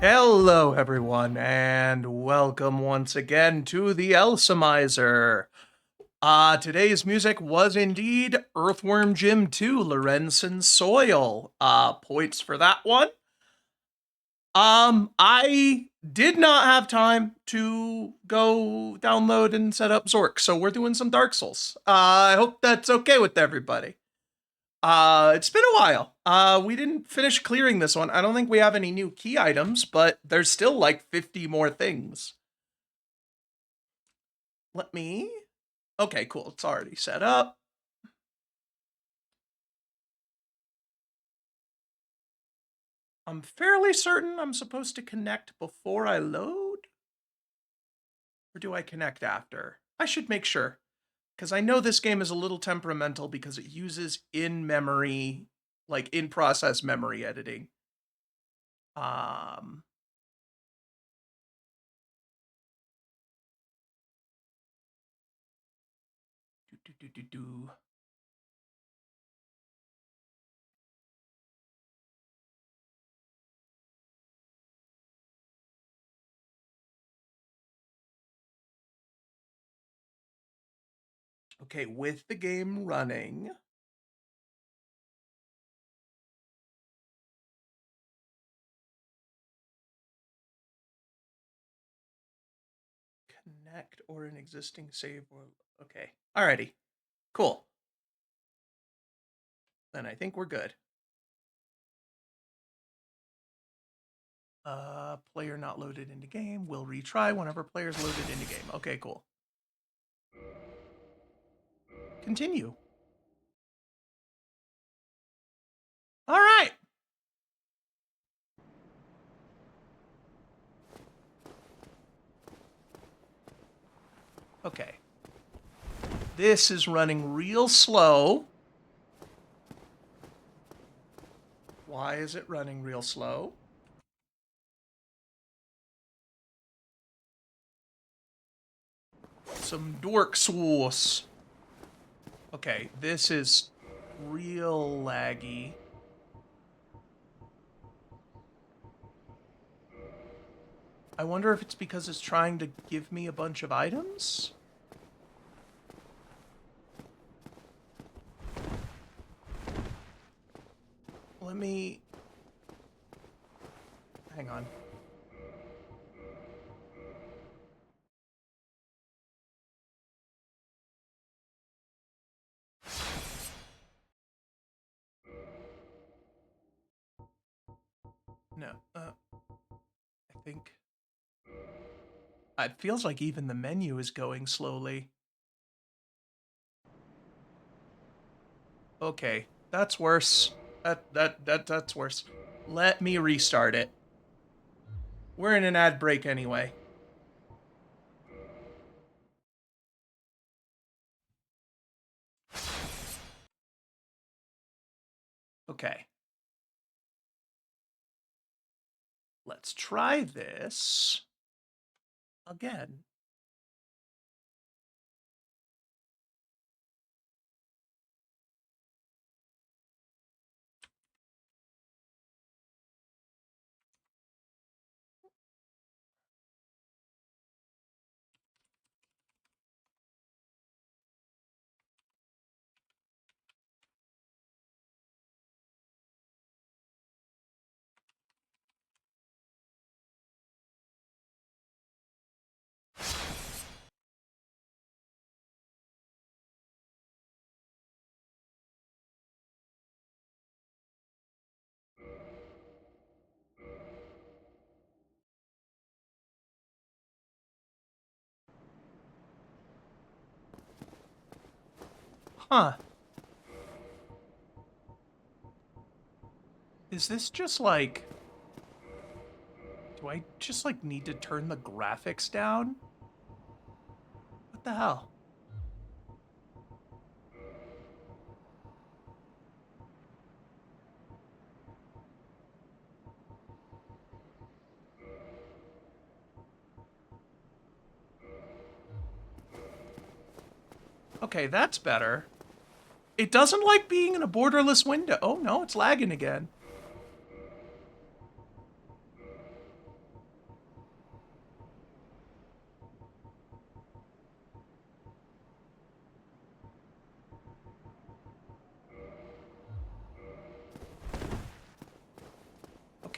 Hello, everyone, and welcome once again to the Elseomizer. Today's music was indeed Earthworm Jim 2, Lorenzen Soil. Points for that one. I did not have time to go download and set up Zork, so we're doing some Dark Souls. I hope that's okay with everybody. It's been a while. We didn't finish clearing this one. I don't think we have any new key items, but there's still like 50 more things. Let me. Okay, cool. It's already set up. I'm fairly certain I'm supposed to connect before I load. Or do I connect after? I should make sure. Because I know this game is a little temperamental because it uses in-memory, like in-process memory editing. Um, do, do, do, do, do. Okay, with the game running. Connect or an existing save. Okay. Alrighty. Cool. Then I think we're good. Player not loaded into game. Will retry whenever player's loaded into game. Okay, cool. Continue. All right. Okay. This is running real slow. Why is it running real slow? Some dork sauce. Okay, this is real laggy. I wonder if it's because it's trying to give me a bunch of items? Let me... Hang on. No, I think... It feels like even the menu is going slowly. Okay, that's worse. That's worse. Let me restart it. We're in an ad break anyway. Okay. Let's try this again. Huh. Is this just like... Do I just like need to turn the graphics down? What the hell? Okay, that's better. It doesn't like being in a borderless window. Oh no, it's lagging again.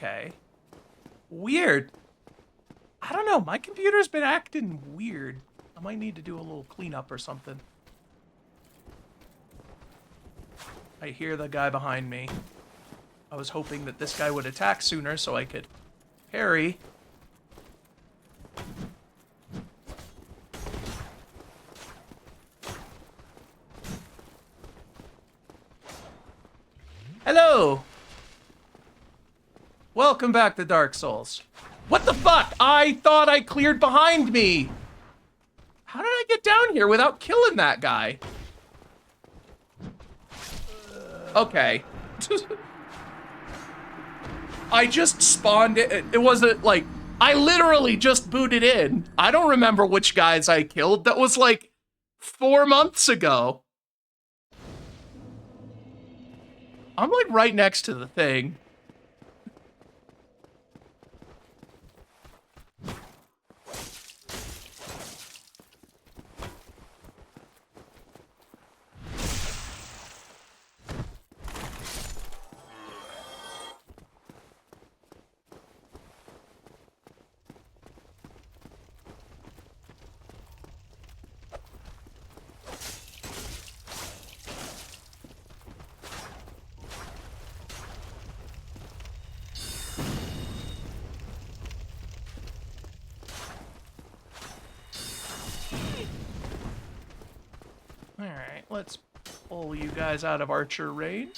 Okay. Weird. I don't know. My computer's been acting weird. I might need to do a little cleanup or something. I hear the guy behind me. I was hoping that this guy would attack sooner so I could parry. Hello! Welcome back to Dark Souls. What the fuck? I thought I cleared behind me! How did I get down here without killing that guy? Okay. I just spawned it. It wasn't like, I literally just booted in. I don't remember which guys I killed. That was like 4 months ago. I'm like right next to the thing. Alright, let's pull you guys out of archer range.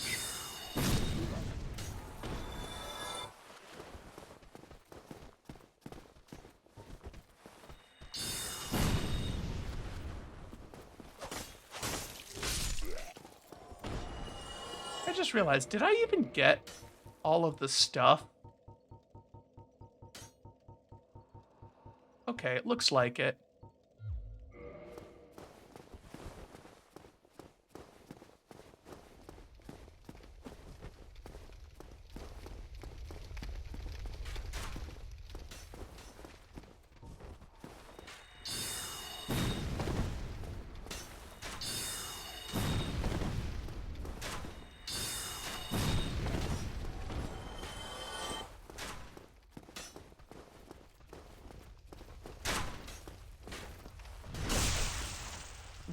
I just realized, did I even get all of the stuff? Okay, it looks like it.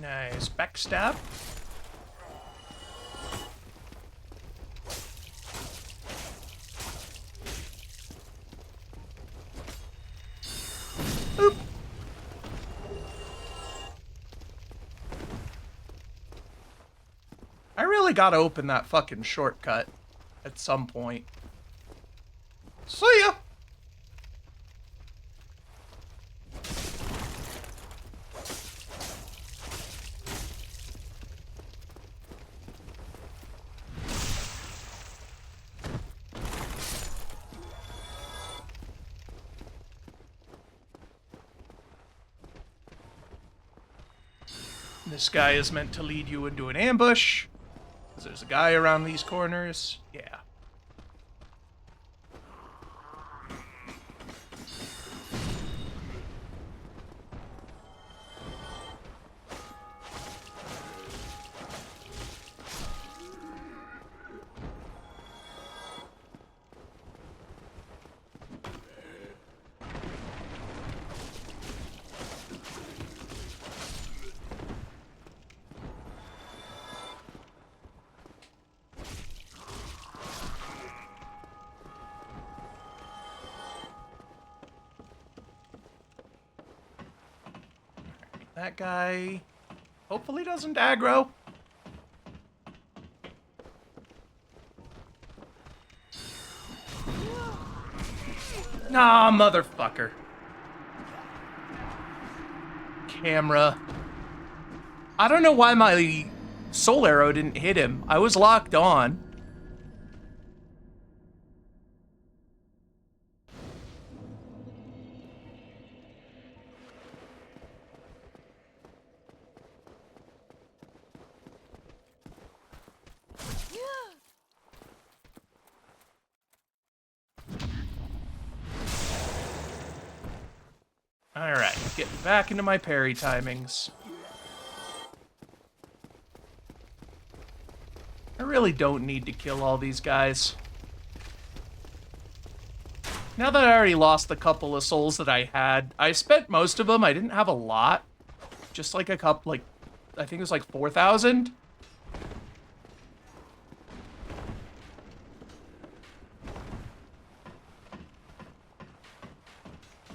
Nice. Backstab. Oop. I really gotta open that fucking shortcut at some point. See ya! This guy is meant to lead you into an ambush. Because there's a guy around these corners. Yeah. That guy hopefully doesn't aggro. Nah, motherfucker. Camera. I don't know why my soul arrow didn't hit him. I was locked on. Alright, getting back into my parry timings. I really don't need to kill all these guys. Now that I already lost the couple of souls that I had, I spent most of them. I didn't have a lot. Just like a couple, like, I think it was like 4,000.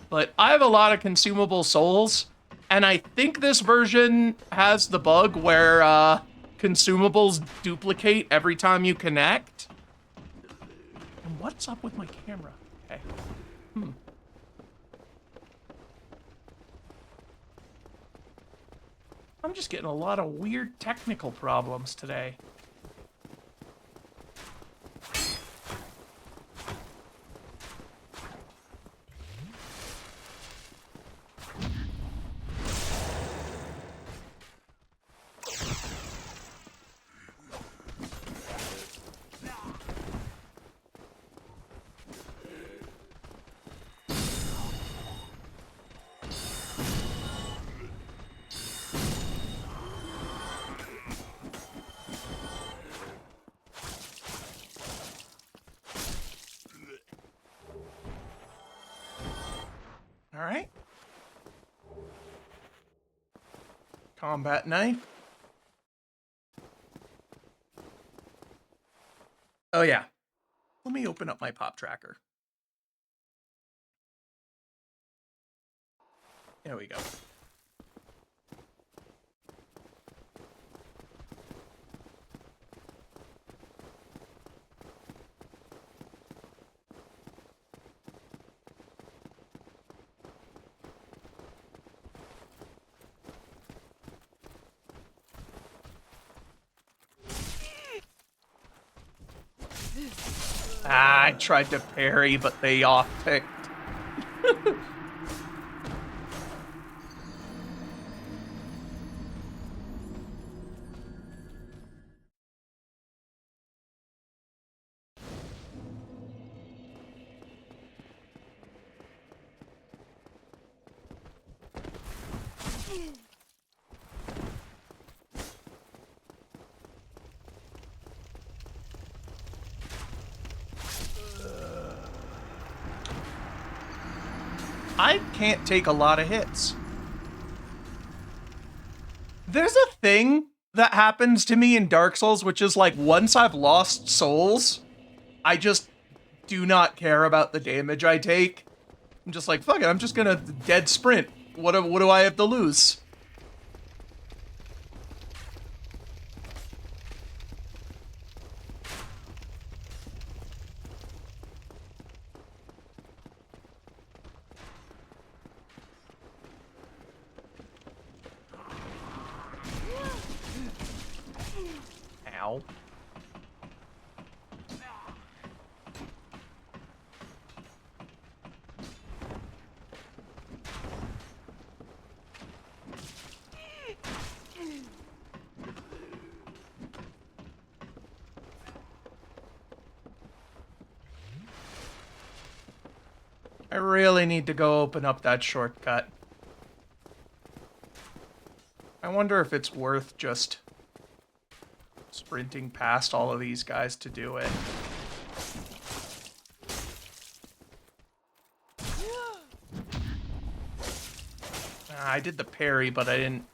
But I have a lot of consumable souls, and I think this version has the bug where consumables duplicate every time you connect. And what's up with my camera? Okay. I'm just getting a lot of weird technical problems today. All right. Combat knife. Oh, yeah. Let me open up my pop tracker. There we go. I tried to parry, but they off-picked. I can't take a lot of hits. There's a thing that happens to me in Dark Souls, which is like once I've lost souls, I just do not care about the damage I take. I'm just like, fuck it, I'm just gonna dead sprint. What do I have to lose? Ow. I really need to go open up that shortcut. I wonder if it's worth just sprinting past all of these guys to do it. I did the parry, but I didn't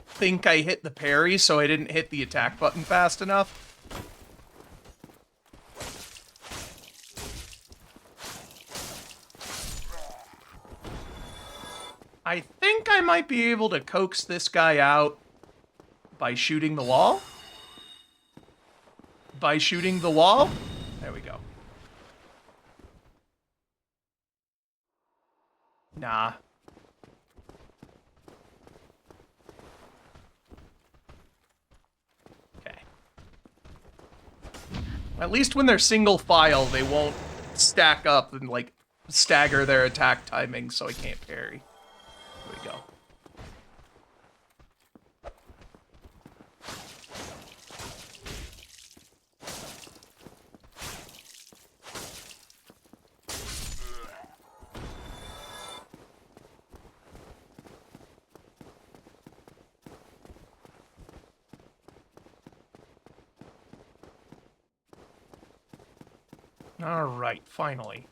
think I hit the parry, so I didn't hit the attack button fast enough. I think I might be able to coax this guy out by shooting the wall. By shooting the wall. There we go. Nah. Okay. At least when they're single file, they won't stack up and, like, stagger their attack timing, so I can't parry. There we go. All right, finally.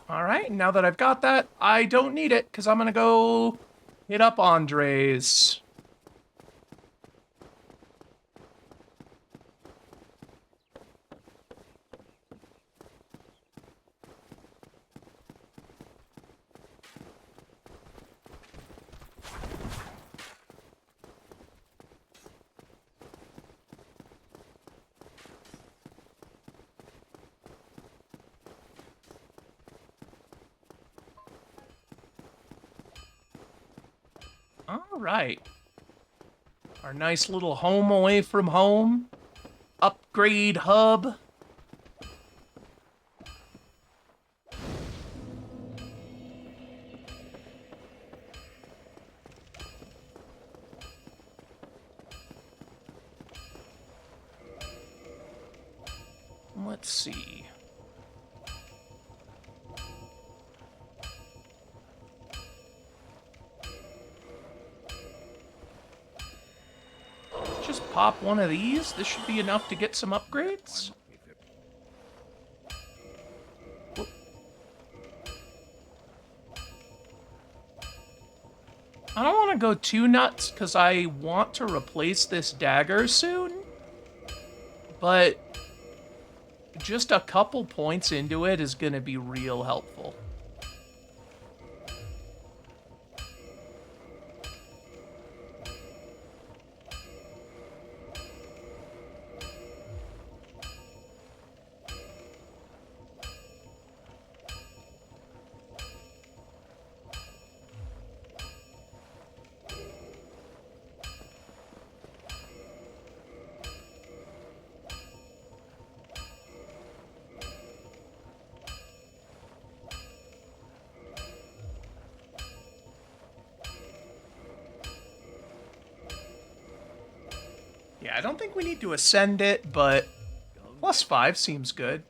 All right, now that I've got that, I don't need it, because I'm going to go hit up Andres. All right. Our nice little home away from home. Upgrade hub. Let's see. Just pop one of these. This should be enough to get some upgrades. Whoop. I don't want to go too nuts because I want to replace this dagger soon. But just a couple points into it is going to be real helpful. Yeah, I don't think we need to ascend it, but +5 seems good.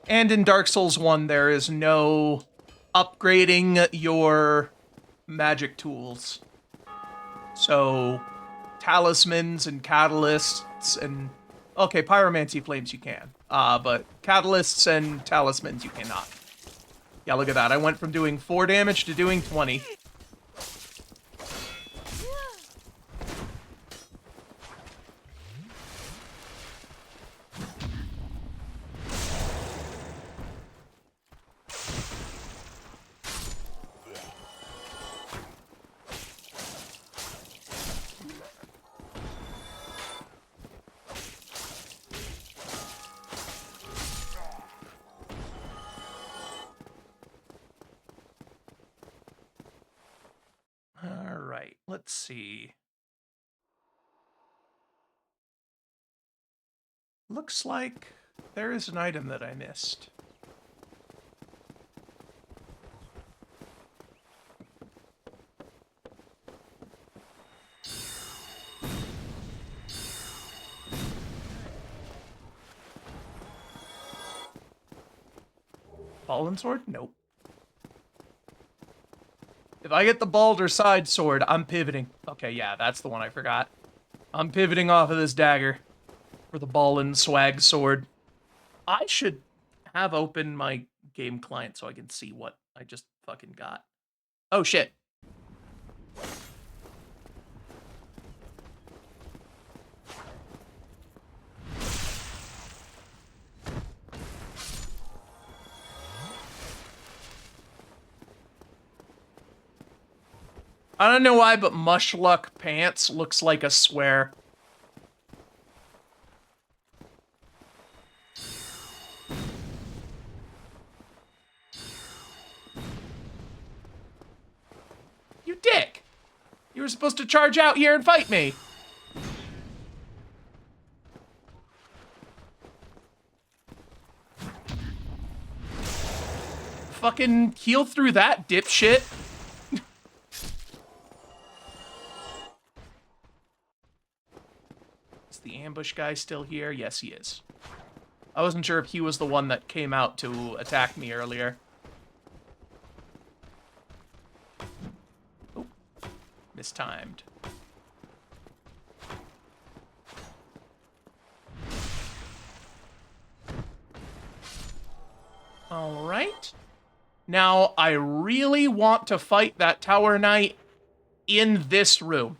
And in Dark Souls 1, there is no upgrading your magic tools. So, talismans and catalysts and... Okay, pyromancy flames you can. But catalysts and talismans you cannot. Yeah, look at that. I went from doing 4 damage to doing 20. Alright, let's see. Looks like there is an item that I missed. Fallen sword? Nope. If I get the Balder side sword, I'm pivoting. Okay, yeah, that's the one I forgot. I'm pivoting off of this dagger for the Ballin swag sword. I should have open my game client so I can see what I just fucking got. Oh, shit. I don't know why, but Mushluck Pants looks like a swear. You dick! You were supposed to charge out here and fight me. Fucking heal through that, dipshit. the ambush guy still here? Yes, he is. I wasn't sure if he was the one that came out to attack me earlier. Oh, mistimed. All right. Now, I really want to fight that Tower Knight in this room.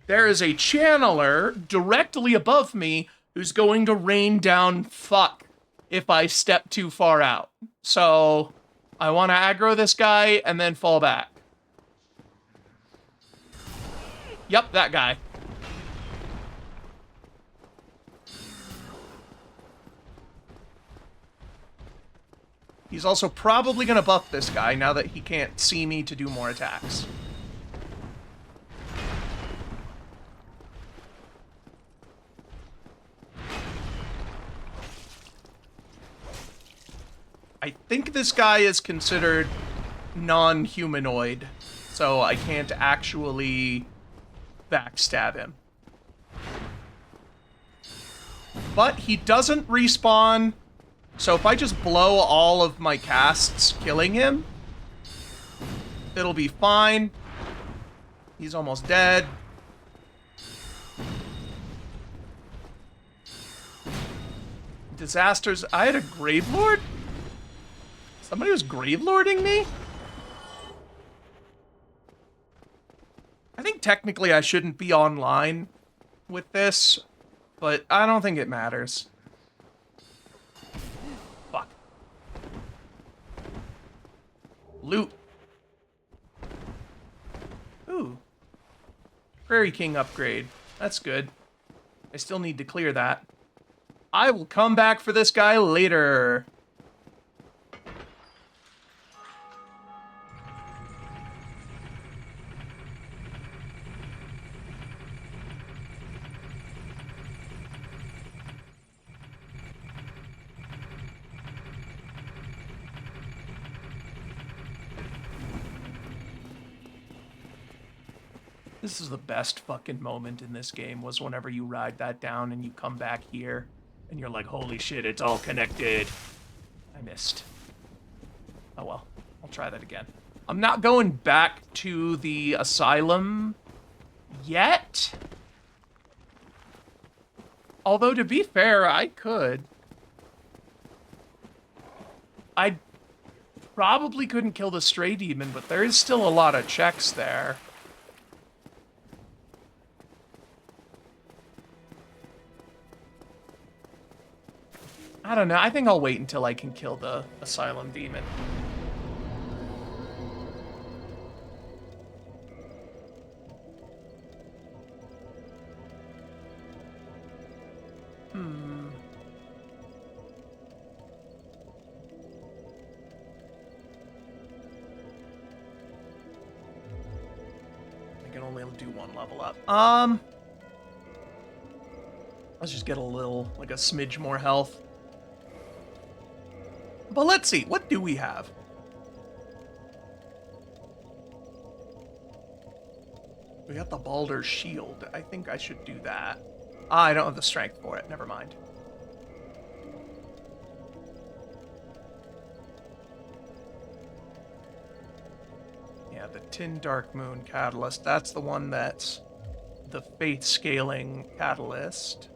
There is a channeler directly above me who's going to rain down fuck if I step too far out. So, I want to aggro this guy and then fall back. Yep, that guy. He's also probably going to buff this guy now that he can't see me to do more attacks. I think this guy is considered non-humanoid, so I can't actually backstab him. But he doesn't respawn, so if I just blow all of my casts killing him, it'll be fine. He's almost dead. Disasters. I had a Gravelord? Somebody was Gravelording me? I think technically I shouldn't be online with this, but I don't think it matters. Fuck. Loot. Ooh. Prairie King upgrade. That's good. I still need to clear that. I will come back for this guy later. This is the best fucking moment in this game, was whenever you ride that down and you come back here, and you're like, holy shit, it's all connected. I missed. Oh well, I'll try that again. I'm not going back to the asylum yet. Although, to be fair, I could. I probably couldn't kill the stray demon, but there is still a lot of checks there. I don't know. I think I'll wait until I can kill the asylum demon. I can only do one level up. Let's just get a little, like a smidge more health. But let's see, what do we have? We got the Baldur's Shield. I think I should do that. Ah, I don't have the strength for it. Never mind. Yeah, the Tin Dark Moon Catalyst. That's the one that's the Faith Scaling Catalyst.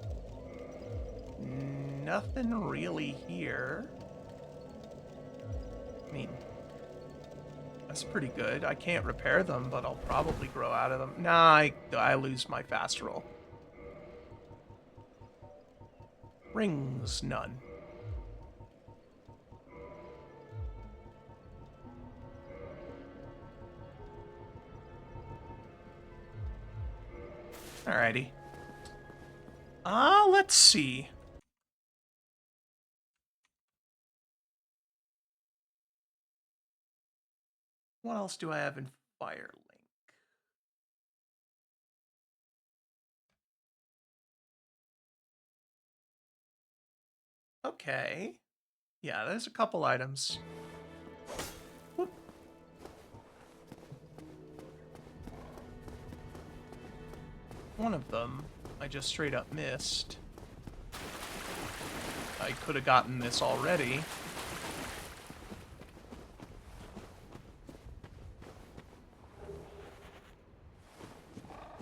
Nothing really here. I mean, that's pretty good. I can't repair them, but I'll probably grow out of them. Nah, I lose my fast roll. Rings, none. Alrighty. Let's see. What else do I have in Firelink? Okay. Yeah, there's a couple items. Whoop. One of them I just straight up missed. I could have gotten this already.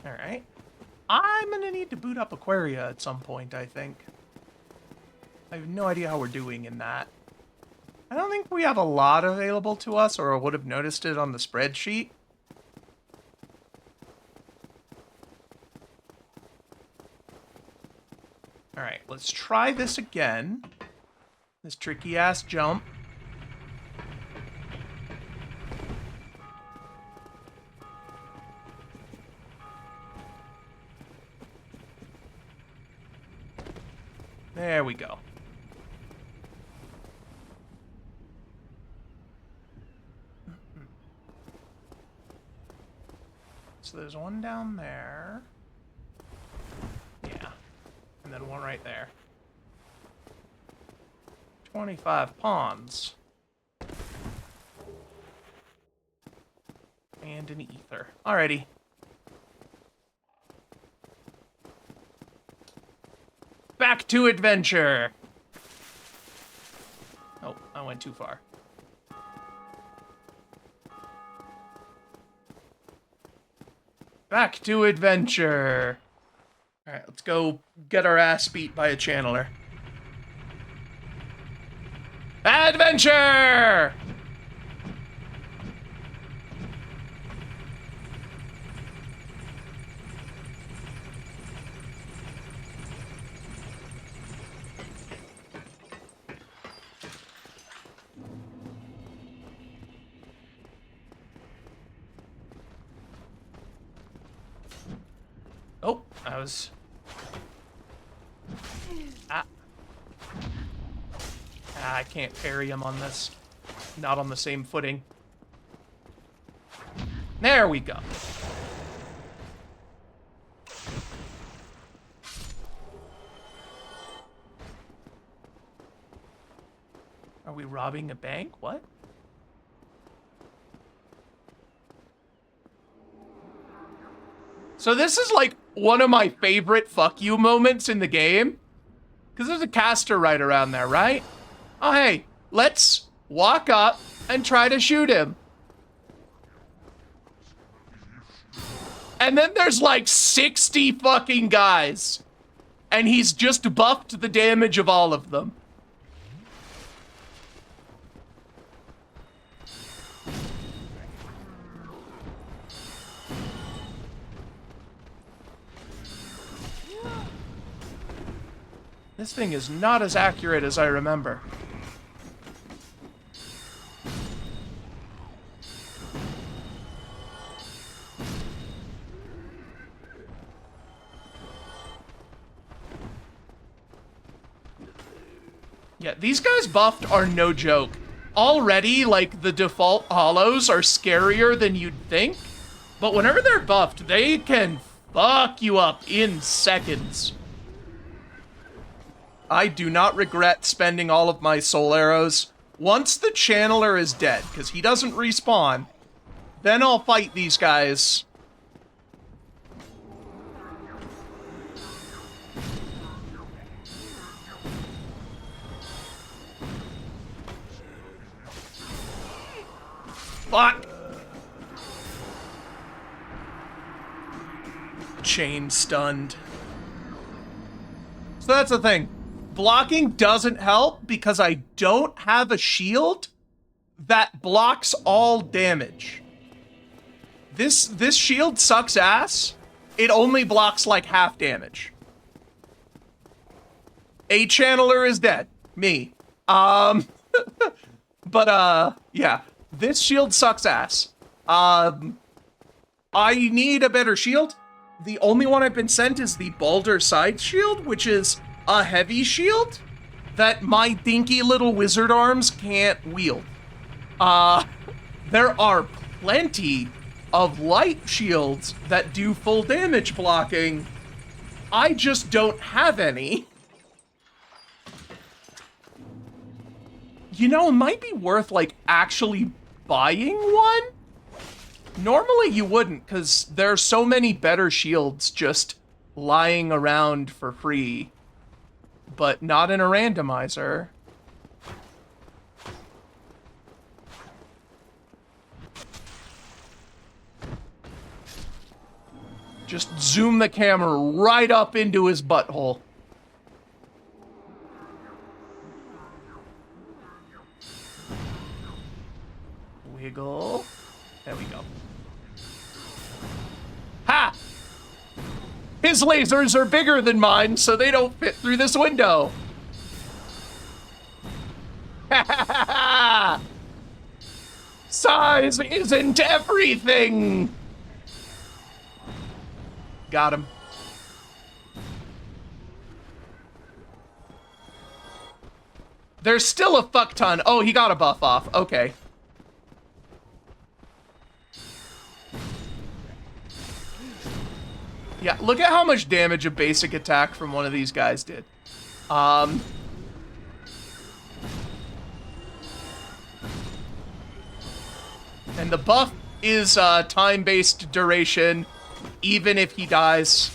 Alright. I'm gonna need to boot up Aquaria at some point, I think. I have no idea how we're doing in that. I don't think we have a lot available to us, or I would have noticed it on the spreadsheet. Alright, let's try this again. This tricky-ass jump. There we go. So there's one down there. Yeah. And then one right there. 25 pawns. And an ether. Alrighty. Back to adventure! Oh, I went too far. Back to adventure! Alright, let's go get our ass beat by a channeler. Adventure! Oh, I was... I can't parry him on this. Not on the same footing. There we go. Are we robbing a bank? What? So this is like one of my favorite fuck you moments in the game. Because there's a caster right around there, right? Oh, hey, let's walk up and try to shoot him. And then there's like 60 fucking guys. And he's just buffed the damage of all of them. This thing is not as accurate as I remember. Yeah, these guys buffed are no joke. Already, like, the default hollows are scarier than you'd think. But whenever they're buffed, they can fuck you up in seconds. I do not regret spending all of my soul arrows. Once the channeler is dead, because he doesn't respawn, then I'll fight these guys. Fuck! Chain stunned. So that's the thing. Blocking doesn't help because I don't have a shield that blocks all damage. This shield sucks ass. It only blocks like half damage. A channeler is dead. Me. But yeah. This shield sucks ass. I need a better shield. The only one I've been sent is the Balder Side Shield, which is a heavy shield that my dinky little wizard arms can't wield. There are plenty of light shields that do full damage blocking. I just don't have any. You know, it might be worth, like, actually buying one? Normally you wouldn't, because there are so many better shields just lying around for free, but not in a randomizer. Just zoom the camera right up into his butthole. Wiggle. There we go. Ha! His lasers are bigger than mine, so they don't fit through this window. Ha ha ha ha! Size isn't everything! Got him. There's still a fuck ton. Oh, he got a buff off. Okay. Yeah, look at how much damage a basic attack from one of these guys did. And the buff is time-based duration, even if he dies.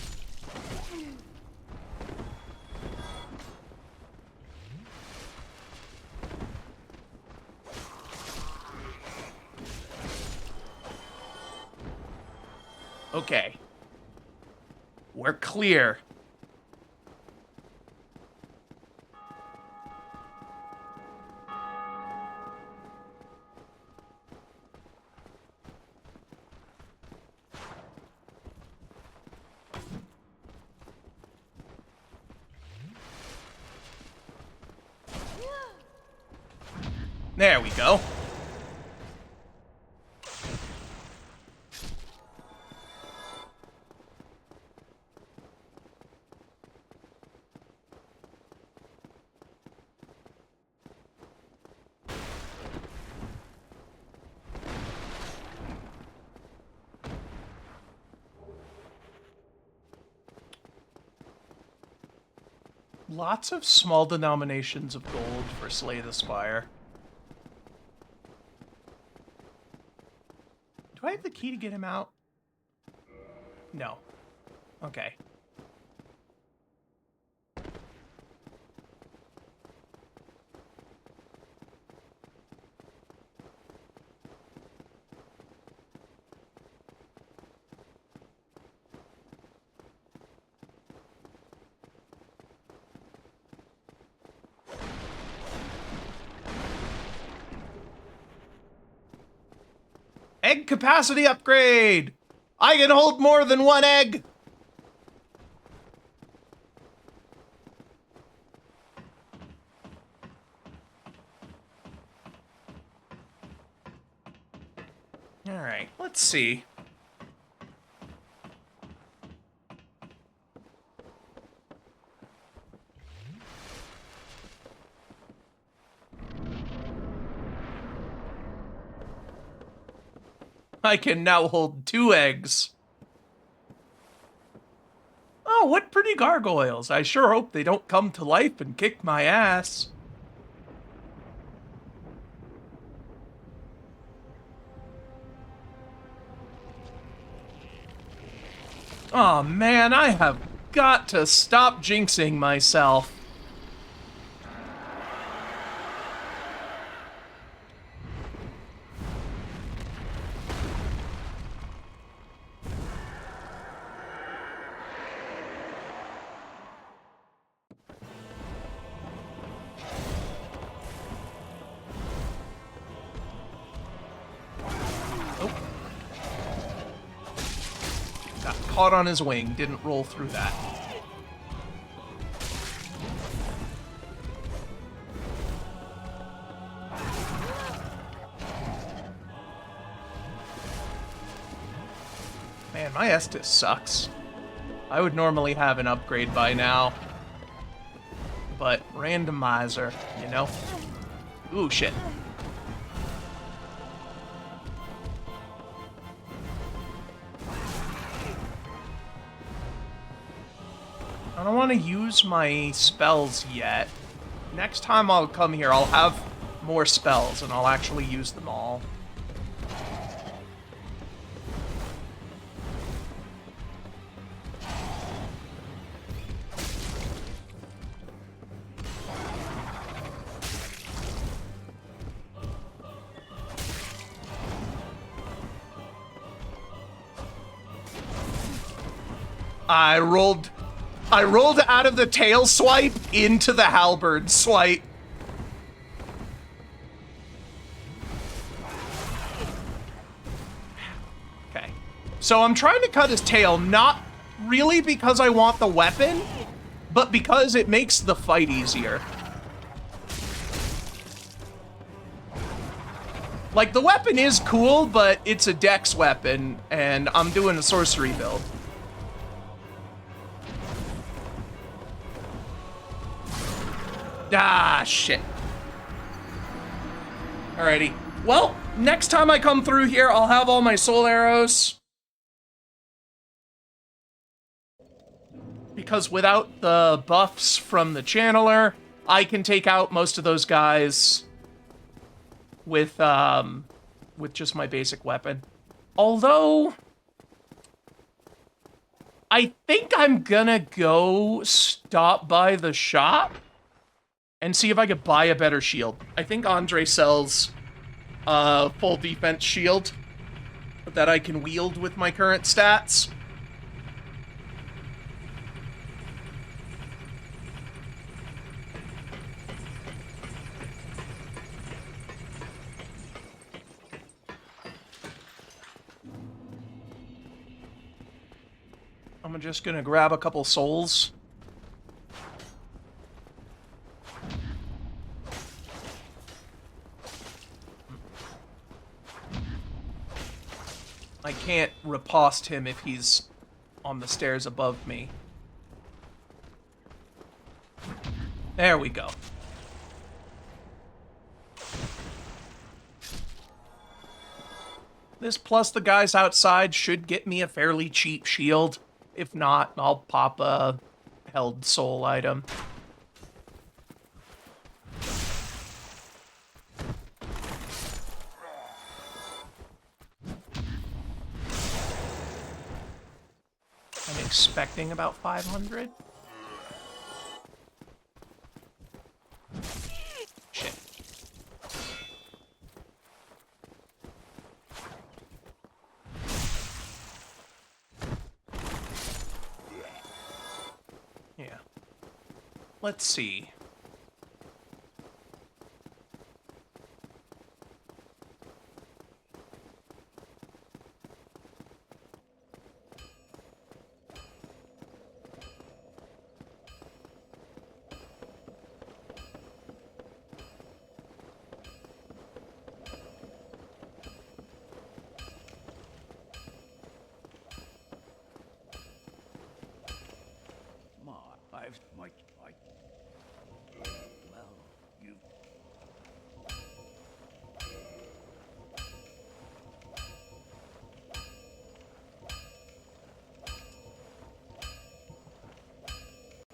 Okay. We're clear. There we go. Lots of small denominations of gold for Slay the Spire. Do I have the key to get him out? No. Okay. Egg capacity upgrade! I can hold more than one egg! Alright, let's see. I can now hold 2 eggs. Oh, what pretty gargoyles. I sure hope they don't come to life and kick my ass. Oh man, I have got to stop jinxing myself. Caught on his wing, didn't roll through that. Man, my Estus sucks. I would normally have an upgrade by now. But randomizer, you know? Ooh, shit. I don't want to use my spells yet. Next time I'll come here, I'll have more spells, and I'll actually use them all. I rolled out of the tail swipe into the halberd swipe. Okay. So I'm trying to cut his tail, not really because I want the weapon, but because it makes the fight easier. Like, the weapon is cool, but it's a dex weapon, and I'm doing a sorcery build. Ah, shit. Alrighty. Well, next time I come through here, I'll have all my soul arrows. Because without the buffs from the channeler, I can take out most of those guys with just my basic weapon. Although, I think I'm gonna go stop by the shop and see if I could buy a better shield. I think Andre sells a full defense shield that I can wield with my current stats. I'm just gonna grab a couple souls. I can't riposte him if he's on the stairs above me. There we go. This plus the guys outside should get me a fairly cheap shield. If not, I'll pop a held soul item. I'm expecting about 500. Shit. Yeah. Let's see.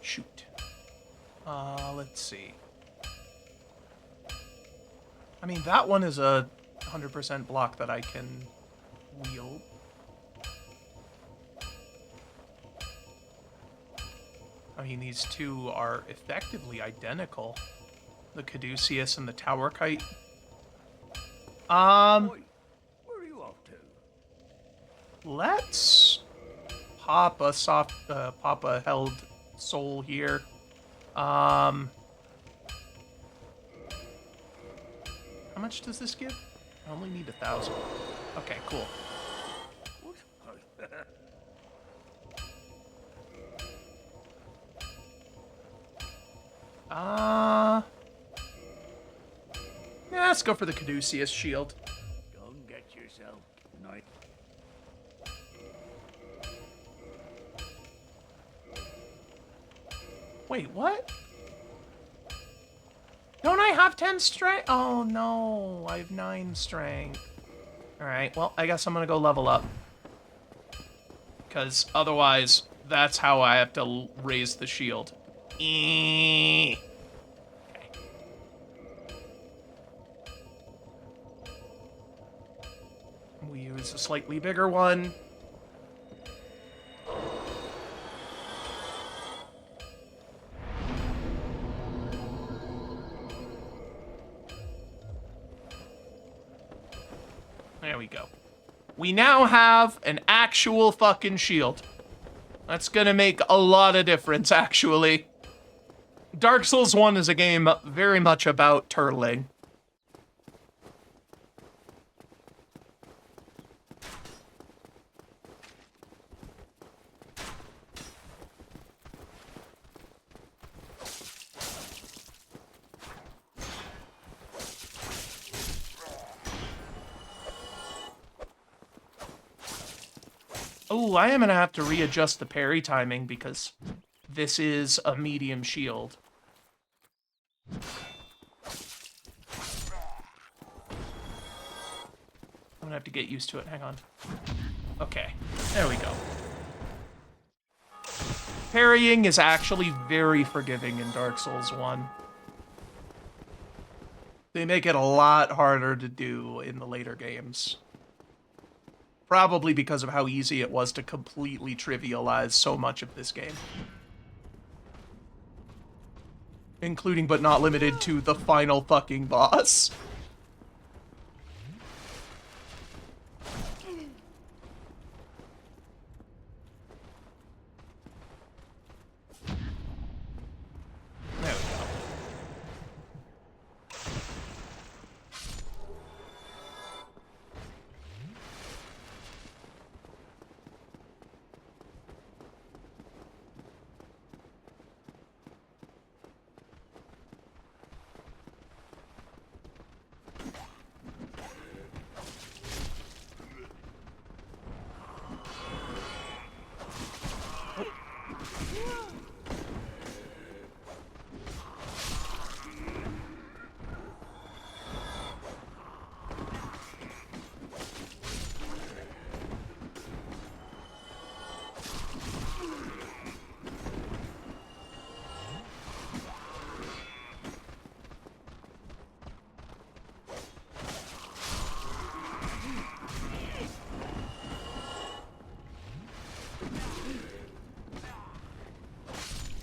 Shoot. Let's see. I mean, that one is a 100% block that I can wield. I mean, these two are effectively identical. The Caduceus and the Tower Kite. Where are you off to? Let's pop a held soul here. How much does this give? I only need 1,000. Okay, cool. Yeah, let's go for the Caduceus shield. Go and get yourself nice. Wait, what? Don't I have 10 strength? Oh no, I have 9 strength. Alright, well, I guess I'm gonna go level up. Because otherwise, that's how I have to raise the shield. Okay. We use a slightly bigger one. There we go. We now have an actual fucking shield. That's gonna make a lot of difference, actually. Dark Souls 1 is a game very much about turtling. Oh, I am gonna have to readjust the parry timing because this is a medium shield. I'm gonna have to get used to it. Hang on. Okay, there we go. Parrying is actually very forgiving in Dark Souls 1. They make it a lot harder to do in the later games. Probably because of how easy it was to completely trivialize so much of this game. Including but not limited to the final fucking boss. There we go.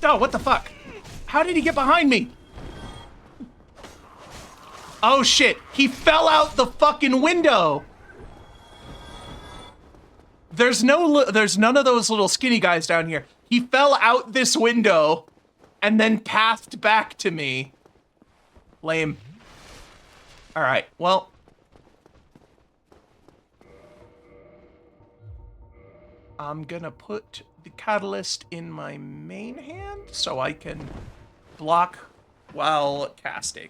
Oh, what the fuck? How did he get behind me? Oh shit, he fell out the fucking window. There's none of those little skinny guys down here. He fell out this window and then pathed back to me. Lame. All right, well. I'm gonna put the catalyst in my main hand so I can block while casting.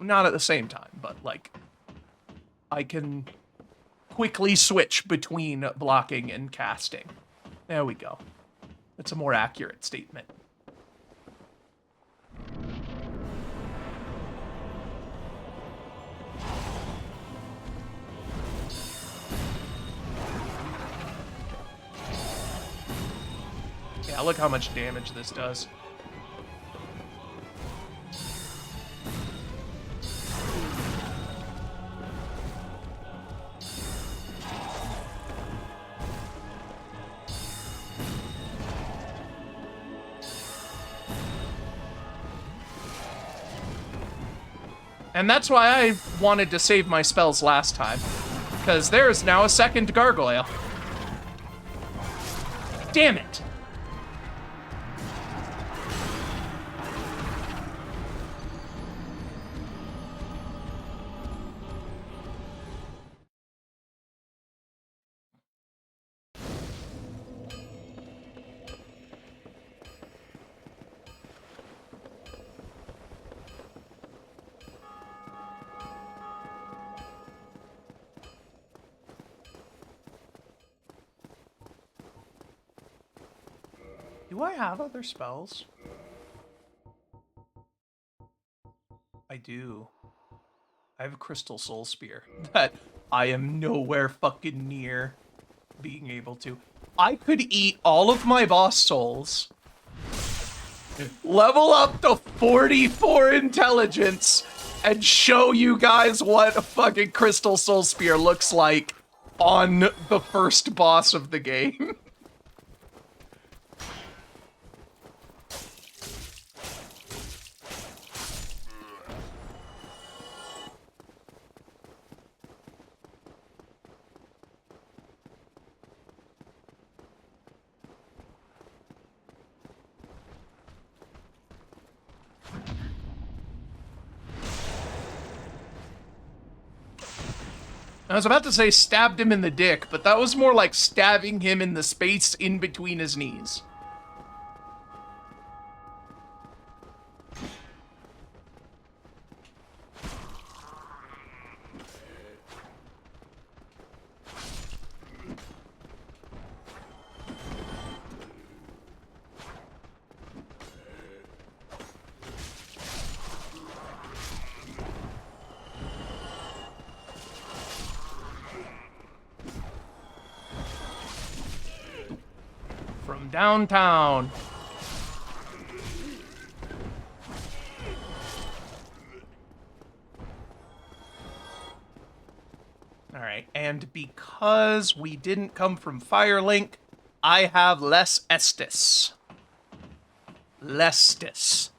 Not at the same time, but like, I can quickly switch between blocking and casting. There we go. That's a more accurate statement. Yeah, look how much damage this does. And that's why I wanted to save my spells last time, because there is now a second gargoyle. Damn it! Do I have other spells? I do. I have a Crystal Soul Spear that I am nowhere fucking near being able to. I could eat all of my boss souls, level up to 44 intelligence, and show you guys what a fucking Crystal Soul Spear looks like on the first boss of the game. I was about to say stabbed him in the dick, but that was more like stabbing him in the space in between his knees. From downtown. All right, and because we didn't come from Firelink, I have less Estus. Lestis.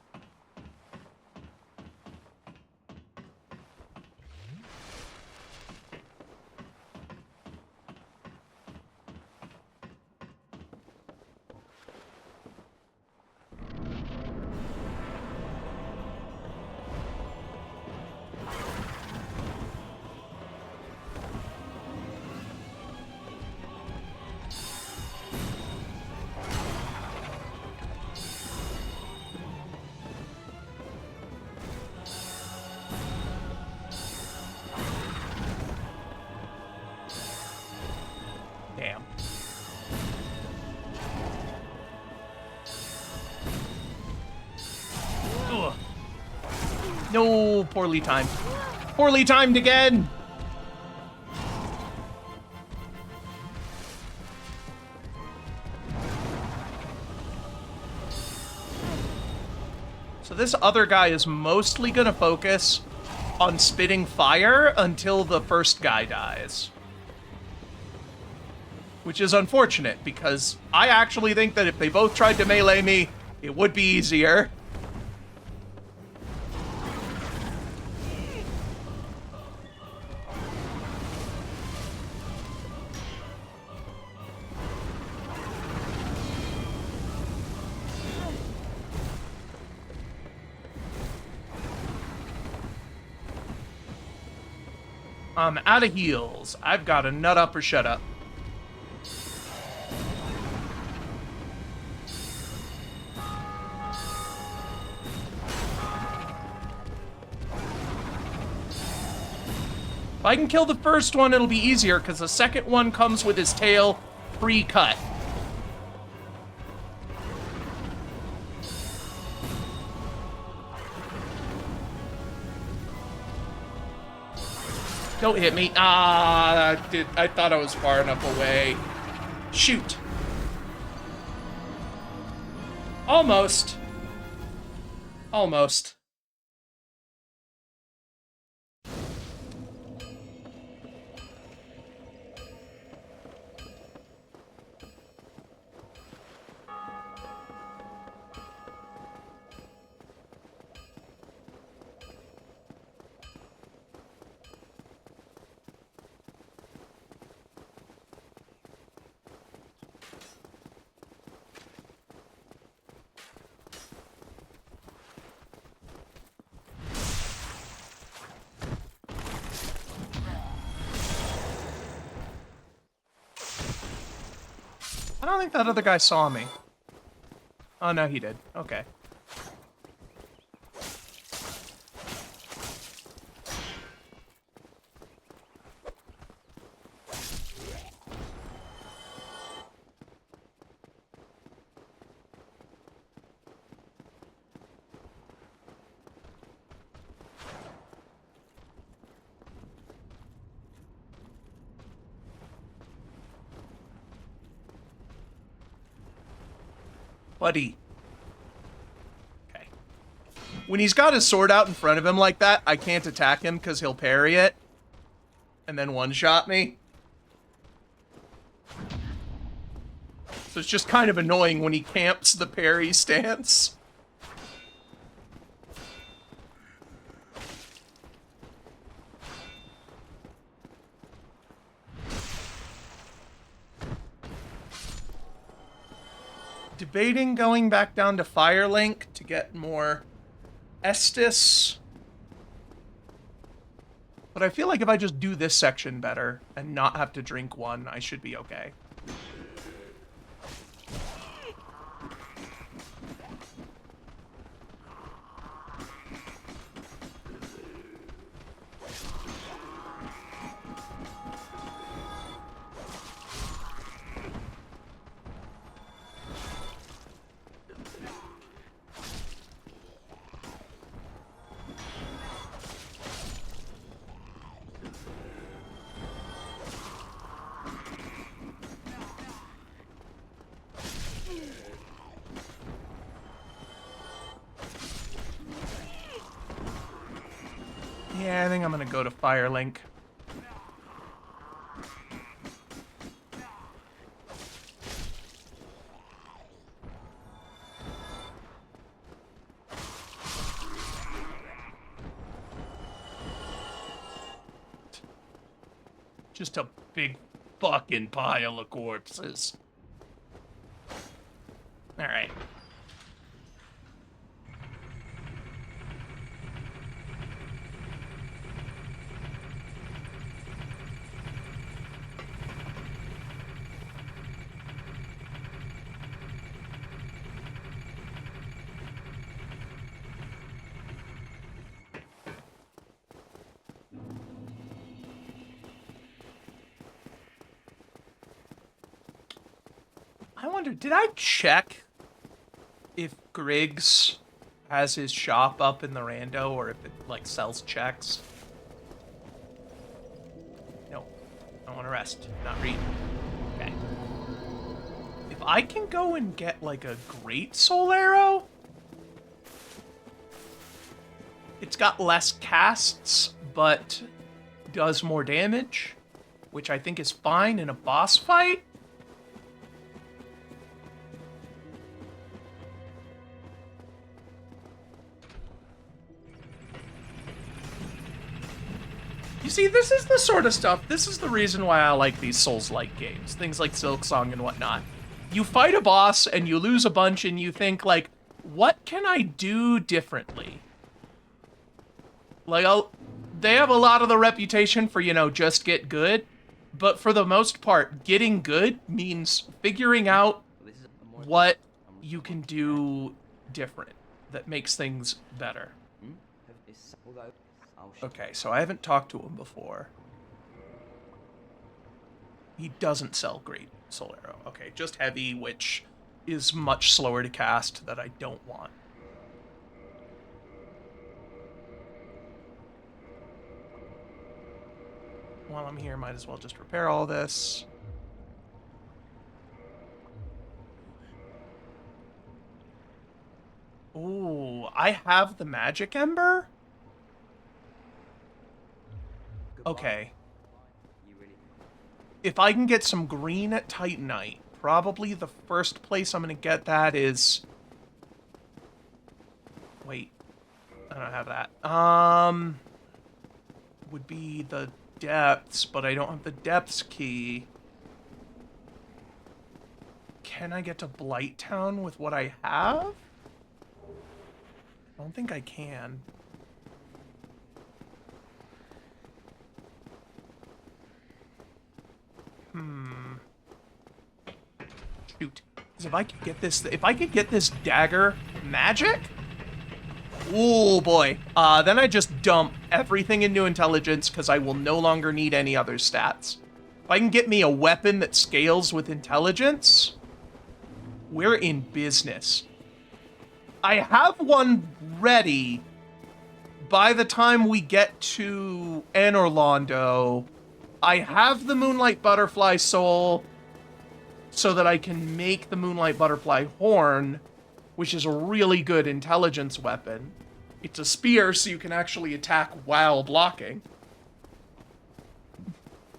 Damn. Ugh. No, poorly timed. Poorly timed again! So this other guy is mostly gonna focus on spitting fire until the first guy dies. Which is unfortunate, because I actually think that if they both tried to melee me, it would be easier. I'm out of heals. I've got a nut up or shut up. If I can kill the first one, it'll be easier, because the second one comes with his tail pre-cut. Don't hit me. Ah, I thought I was far enough away. Shoot. Almost. Almost. I don't think that other guy saw me. Oh, no, he did. Okay. Buddy. Okay. When he's got his sword out in front of him like that, I can't attack him because he'll parry it. And then one-shot me. So it's just kind of annoying when he camps the parry stance. Debating going back down to Firelink to get more Estus. But I feel like if I just do this section better and not have to drink one, I should be okay. Yeah, I think I'm gonna go to Firelink. Just a big fucking pile of corpses. Alright. I wonder, did I check if Griggs has his shop up in the rando or if it, like, sells checks? No. I want to rest, not read. Okay. If I can go and get, like, a great soul arrow, it's got less casts, but does more damage, which I think is fine in a boss fight. You see, this is the sort of stuff, this is the reason why I like these Souls-like games, things like Silksong and whatnot. You fight a boss and you lose a bunch and you think, like, what can I do differently? Like, they have a lot of the reputation for, you know, just get good, but for the most part, getting good means figuring out what you can do different that makes things better. Okay, so I haven't talked to him before. He doesn't sell great soul arrow. Okay, just heavy, which is much slower to cast that I don't want. While I'm here, might as well just repair all this. Ooh, I have the magic ember? Okay. If I can get some green at Titanite, probably the first place I'm going to get that is... Wait. I don't have that. Would be the depths, but I don't have the depths key. Can I get to Blighttown with what I have? I don't think I can. Shoot. Because if I could get this dagger magic, oh boy. Then I just dump everything into intelligence because I will no longer need any other stats. If I can get me a weapon that scales with intelligence, we're in business. I have one ready by the time we get to Anorlando. I have the Moonlight Butterfly Soul so that I can make the Moonlight Butterfly Horn, which is a really good intelligence weapon. It's a spear, so you can actually attack while blocking.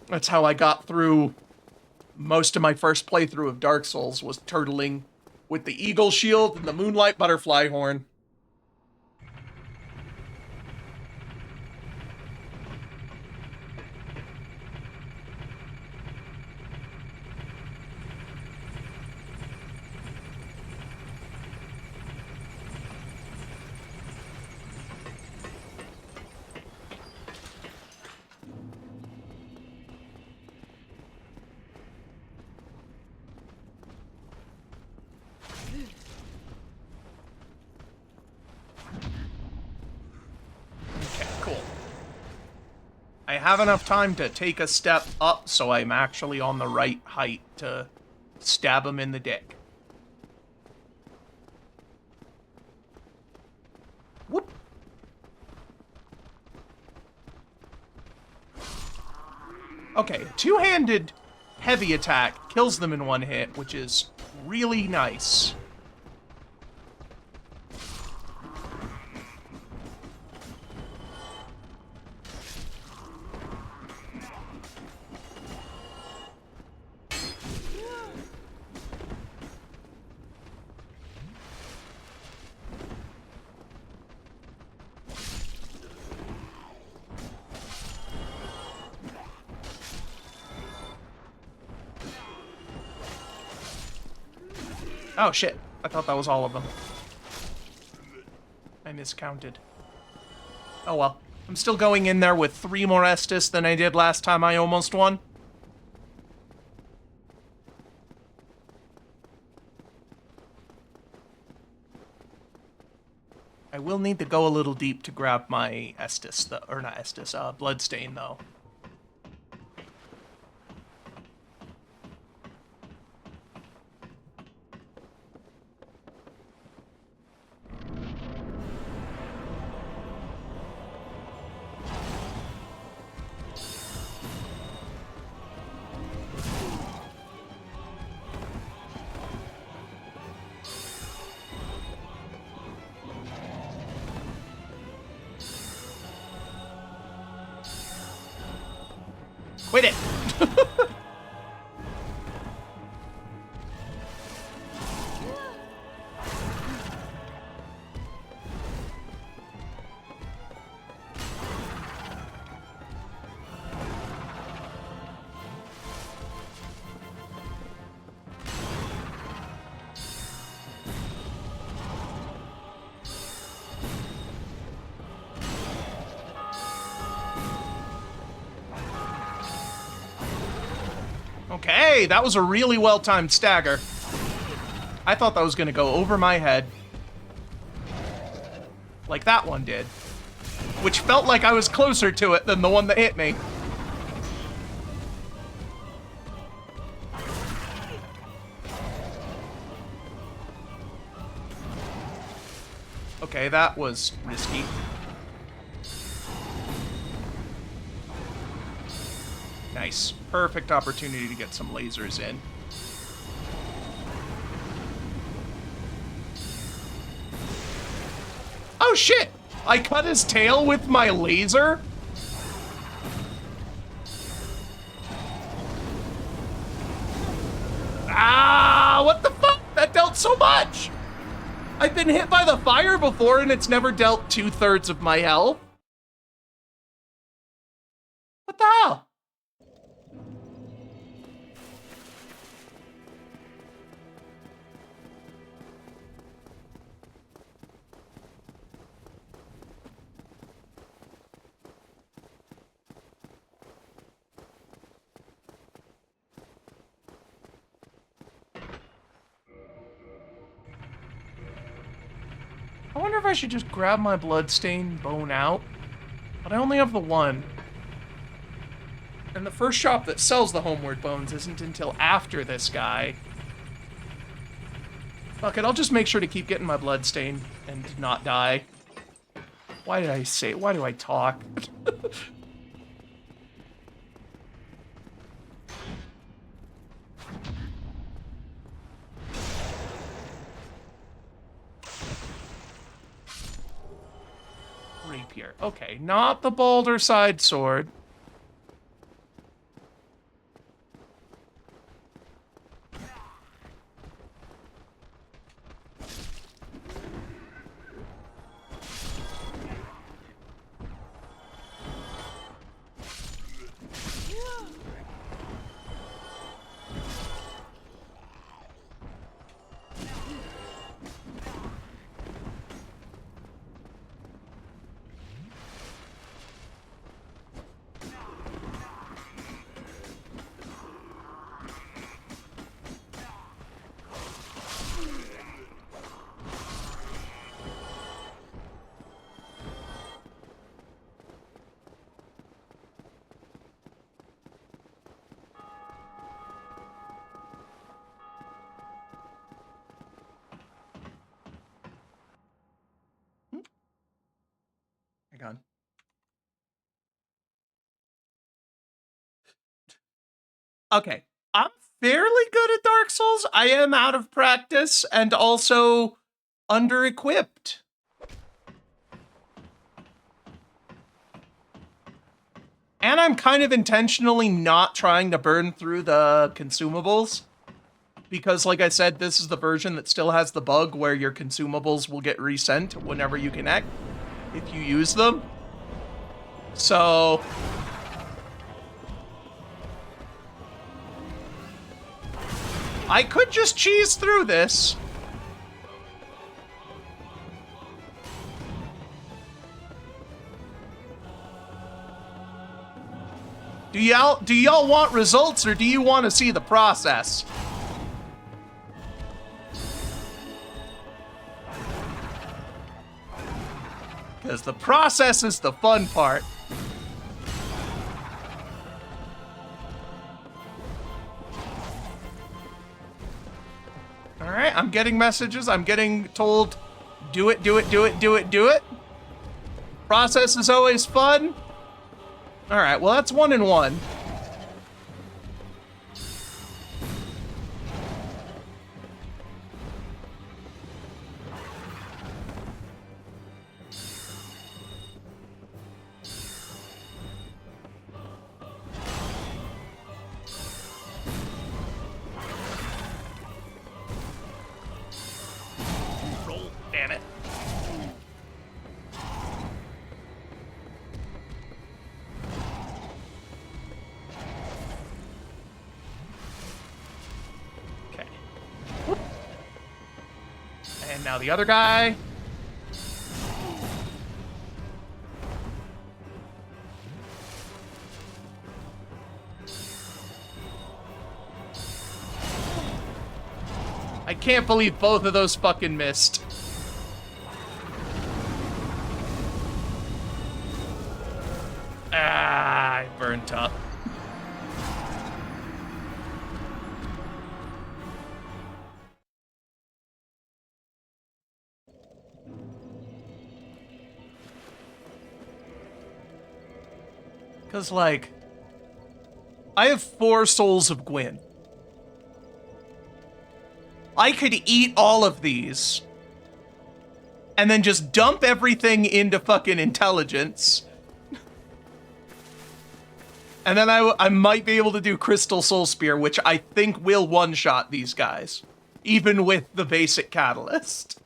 That's how I got through most of my first playthrough of Dark Souls, was turtling with the Eagle Shield and the Moonlight Butterfly Horn. I have enough time to take a step up so I'm actually on the right height to stab him in the dick. Whoop. Okay, two-handed heavy attack kills them in one hit, which is really nice. Oh, shit. I thought that was all of them. I miscounted. Oh, well. I'm still going in there with 3 more Estus than I did last time I almost won. I will need to go a little deep to grab my Estus, or not Estus, Bloodstain, though. Quit it! Okay, that was a really well-timed stagger. I thought that was gonna go over my head. Like that one did. Which felt like I was closer to it than the one that hit me. Okay, that was risky. Nice. Perfect opportunity to get some lasers in. Oh shit! I cut his tail with my laser? Ah, what the fuck? That dealt so much! I've been hit by the fire before and it's never dealt 2/3 of my health. What the hell? I wonder if I should just grab my bloodstained bone out. But I only have the one. And the first shop that sells the homeward bones isn't until after this guy. Fuck it, I'll just make sure to keep getting my bloodstain and not die. Why did I say, why do I talk? Rapier. Okay, not the Boulder Side Sword. Okay, I'm fairly good at Dark Souls. I am out of practice and also under-equipped. And I'm kind of intentionally not trying to burn through the consumables. Because, like I said, this is the version that still has the bug where your consumables will get resent whenever you connect, if you use them. So... I could just cheese through this. Do y'all want results, or do you want to see the process? Because the process is the fun part. All right, I'm getting messages. I'm getting told, do it, do it, do it, do it, do it. Process is always fun. All right, well, that's 1 and 1. Roll, damn it. Okay. Whoop. And now the other guy. I can't believe both of those fucking missed. Ah, I burnt up. Because, like, I have 4 souls of Gwyn. I could eat all of these and then just dump everything into fucking intelligence. And then I might be able to do Crystal Soul Spear, which I think will one-shot these guys, even with the basic catalyst.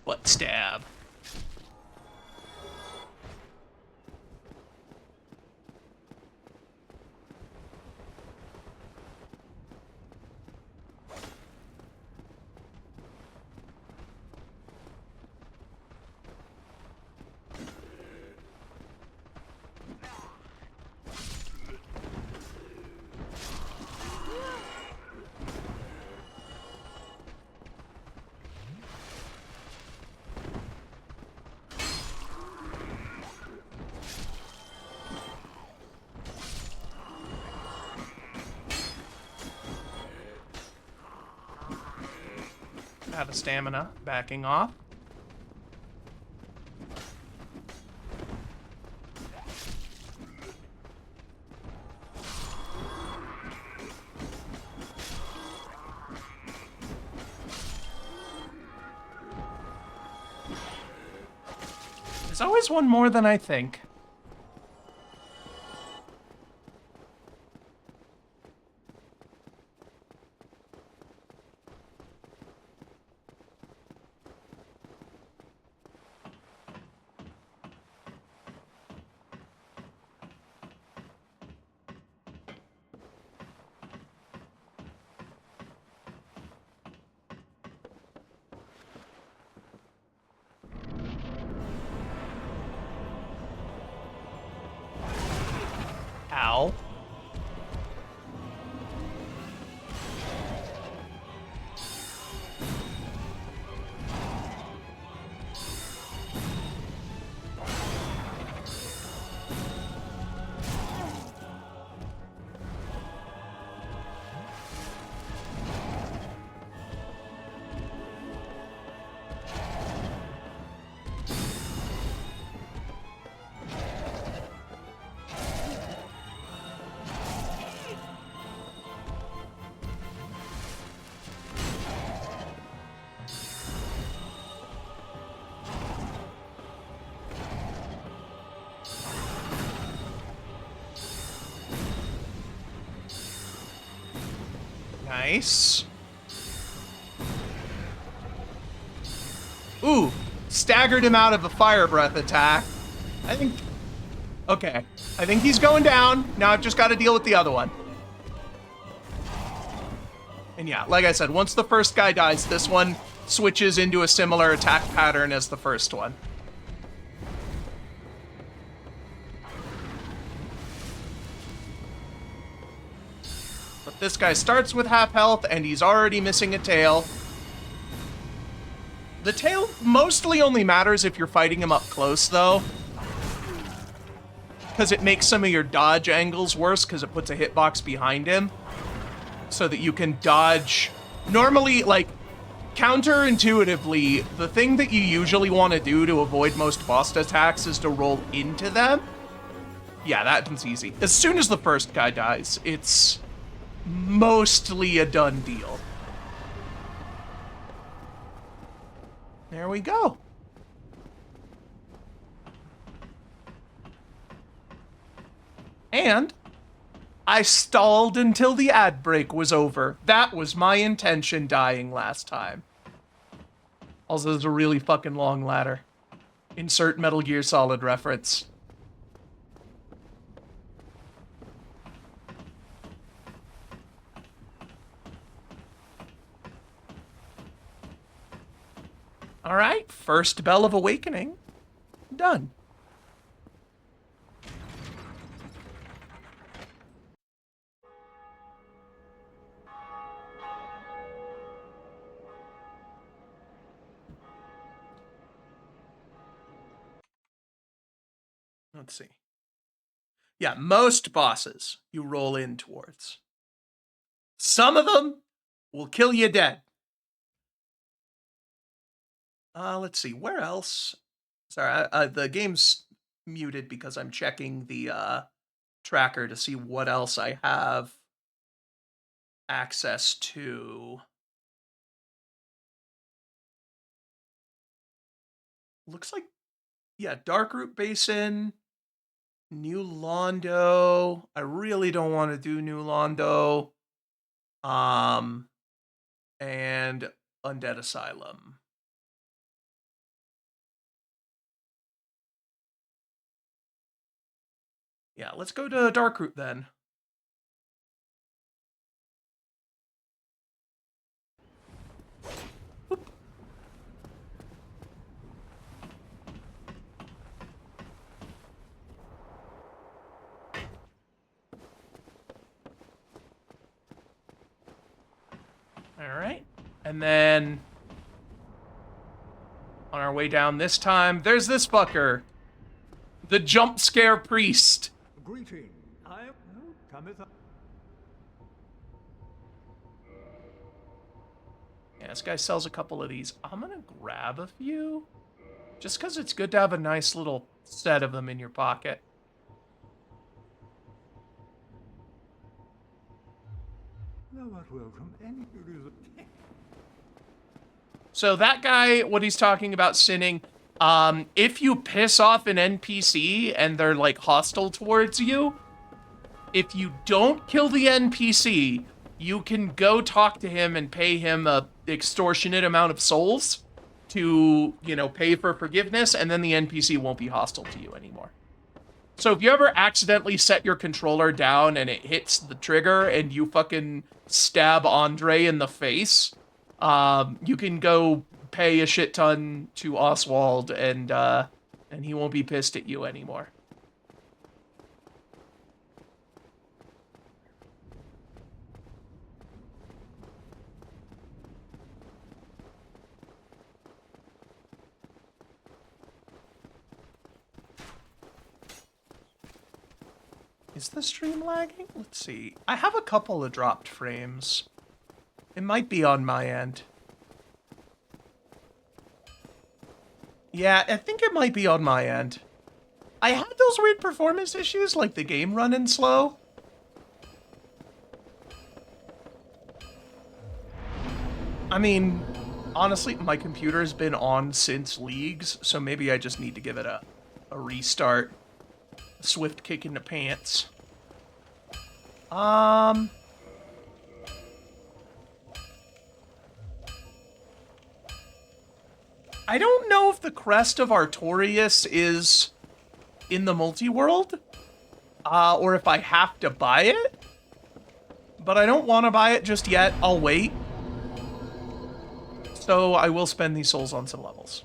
Butt stab. Out of stamina, backing off. There's always one more than I think. Nice. Ooh, staggered him out of a fire breath attack. I think... Okay. I think he's going down. Now I've just got to deal with the other one. And yeah, like I said, once the first guy dies, this one switches into a similar attack pattern as the first one. But this guy starts with half health, and he's already missing a tail. The tail mostly only matters if you're fighting him up close, though. Because it makes some of your dodge angles worse, because it puts a hitbox behind him. So that you can dodge... Normally, like, counterintuitively, the thing that you usually want to do to avoid most boss attacks is to roll into them. Yeah, that one's easy. As soon as the first guy dies, it's mostly a done deal. There we go. And I stalled until the ad break was over. That was my intention dying last time. Also, there's a really fucking long ladder. Insert Metal Gear Solid reference. All right, first Bell of Awakening, done. Let's see. Yeah, most bosses you roll in towards. Some of them will kill you dead. Let's see, where else? Sorry, the game's muted because I'm checking the tracker to see what else I have access to. Looks like, yeah, Darkroot Basin, New Londo. I really don't want to do New Londo. And Undead Asylum. Yeah, let's go to Darkroot then. Whoop. All right. And then on our way down this time, there's this fucker. The jump scare priest. Greeting. I cometh. Yeah, this guy sells a couple of these. I'm gonna grab a few. Just because it's good to have a nice little set of them in your pocket. Thou art welcome. Any So that guy, what he's talking about sinning, if you piss off an NPC and they're like hostile towards you, if you don't kill the NPC, you can go talk to him and pay him a extortionate amount of souls to, you know, pay for forgiveness, and then the NPC won't be hostile to you anymore. So if you ever accidentally set your controller down and it hits the trigger and you fucking stab Andre in the face, you can go pay a shit ton to Oswald and he won't be pissed at you anymore. Is the stream lagging? Let's see. I have a couple of dropped frames. It might be on my end. Yeah, I think it might be on my end. I had those weird performance issues, like the game running slow. I mean, honestly, my computer's been on since Leagues, so maybe I just need to give it a restart. A swift kick in the pants. I don't know if the Crest of Artorias is in the multi-world, or if I have to buy it. But I don't want to buy it just yet. I'll wait. So I will spend these souls on some levels.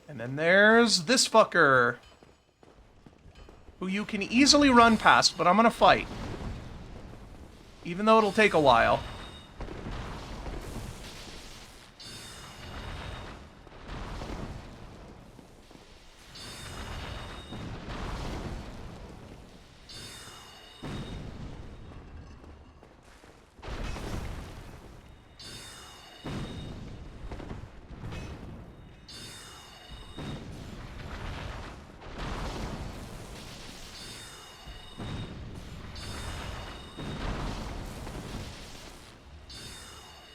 And then there's this fucker, who you can easily run past, but I'm gonna fight. Even though it'll take a while.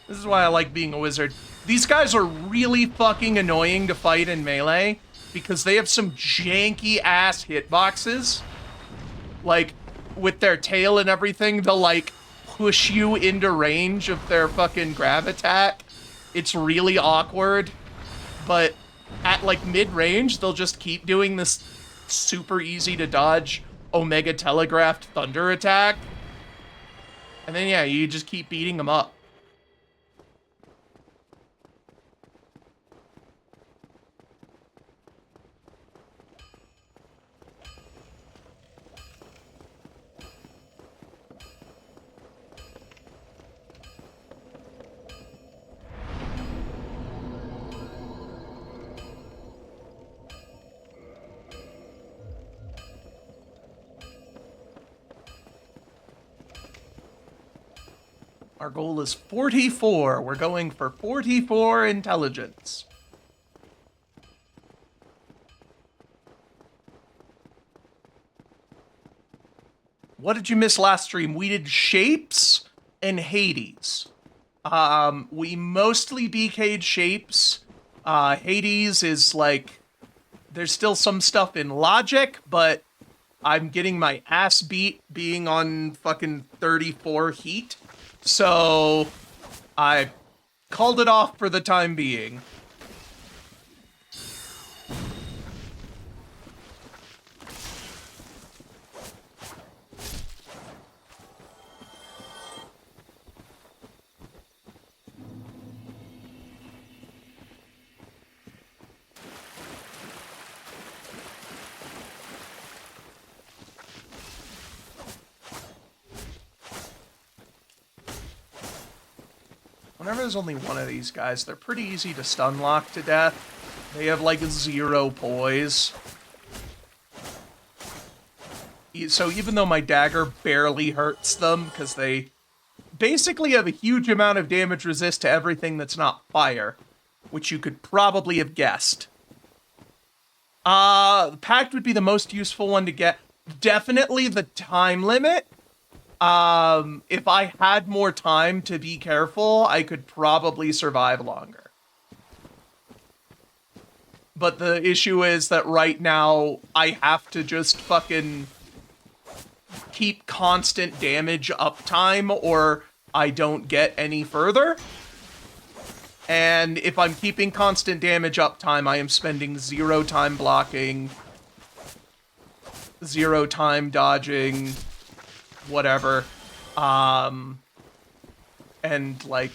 This is why I like being a wizard. These guys are really fucking annoying to fight in melee because they have some janky ass hitboxes. Like, with their tail and everything, they'll like push you into range of their fucking grab attack. It's really awkward. But at like mid-range, they'll just keep doing this super easy to dodge Omega Telegraphed Thunder attack. And then yeah, you just keep beating them up. Our goal is 44. We're going for 44 intelligence. What did you miss last stream? We did Shapes and Hades. We mostly BK'd Shapes. Hades is like, there's still some stuff in logic, but I'm getting my ass beat being on fucking 34 heat. So I called it off for the time being. Whenever there's only one of these guys, they're pretty easy to stun lock to death. They have like 0 poise. So even though my dagger barely hurts them, because they basically have a huge amount of damage resist to everything that's not fire, which you could probably have guessed. The Pact would be the most useful one to get. Definitely the time limit. If I had more time to be careful, I could probably survive longer. But the issue is that right now, I have to just fucking keep constant damage uptime or I don't get any further. And if I'm keeping constant damage uptime, I am spending 0 time blocking, 0 time dodging, whatever. And like,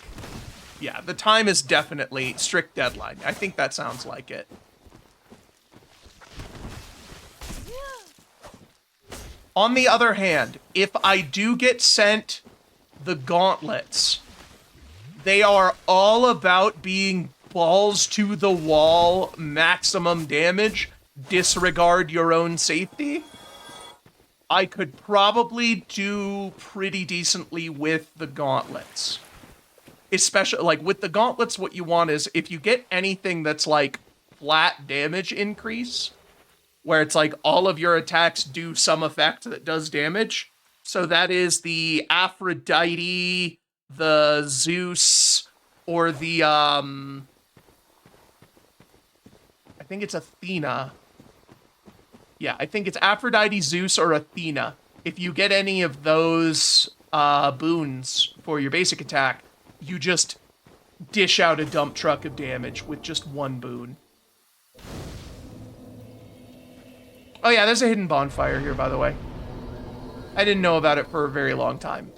yeah, the time is definitely strict deadline. I think that sounds like it. On the other hand, if I do get sent the gauntlets, they are all about being balls to the wall, maximum damage, disregard your own safety. I could probably do pretty decently with the gauntlets. Especially, like, with the gauntlets, what you want is, if you get anything that's, like, flat damage increase, where it's like all of your attacks do some effect that does damage. So that is the Aphrodite, the Zeus, or the, I think it's Athena. Yeah, I think it's Aphrodite, Zeus, or Athena. If you get any of those boons for your basic attack, you just dish out a dump truck of damage with just one boon. Oh yeah, there's a hidden bonfire here, by the way. I didn't know about it for a very long time.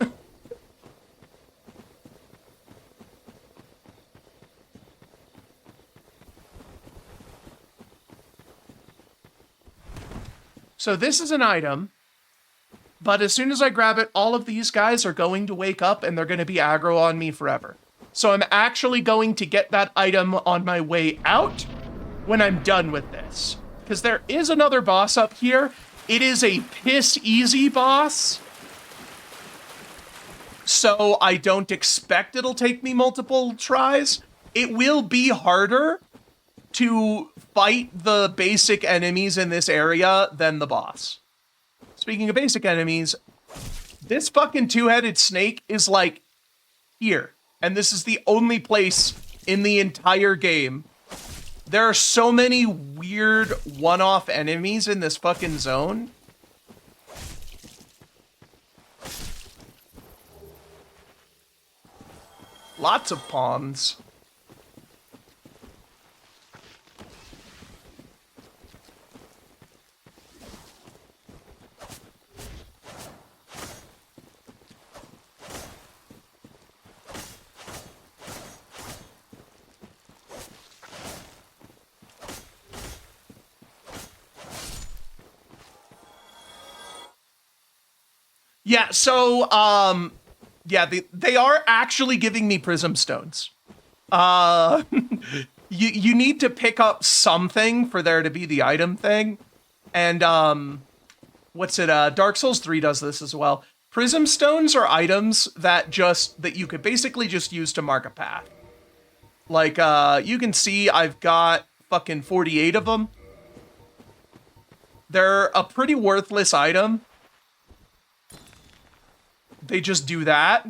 So this is an item, but as soon as I grab it, all of these guys are going to wake up and they're going to be aggro on me forever. So I'm actually going to get that item on my way out when I'm done with this. Because there is another boss up here. It is a piss easy boss. So I don't expect it'll take me multiple tries. It will be harder to fight the basic enemies in this area than the boss. Speaking of basic enemies, this fucking two-headed snake is like here. And this is the only place in the entire game. There are so many weird one-off enemies in this fucking zone. Lots of pawns. Yeah, so, yeah, they are actually giving me prism stones. You need to pick up something for there to be the item thing. And, what's it, Dark Souls 3 does this as well. Prism stones are items that you could basically just use to mark a path. Like, you can see I've got fucking 48 of them. They're a pretty worthless item. They just do that.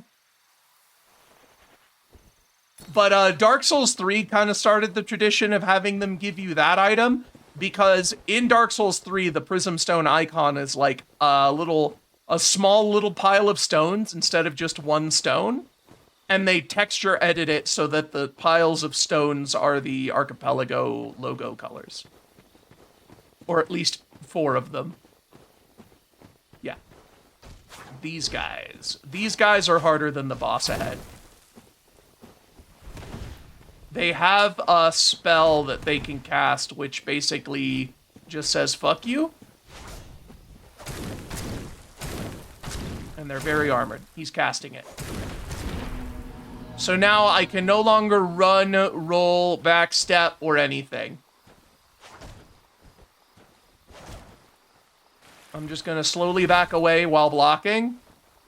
But Dark Souls 3 kind of started the tradition of having them give you that item, because in Dark Souls 3, the Prism Stone icon is like a small little pile of stones instead of just one stone. And they texture edit it so that the piles of stones are the Archipelago logo colors. Or at least 4 of them. Yeah. These guys. These guys are harder than the boss ahead. They have a spell that they can cast, which basically just says, fuck you. And they're very armored. He's casting it. So now I can no longer run, roll, backstep, or anything. I'm just gonna slowly back away while blocking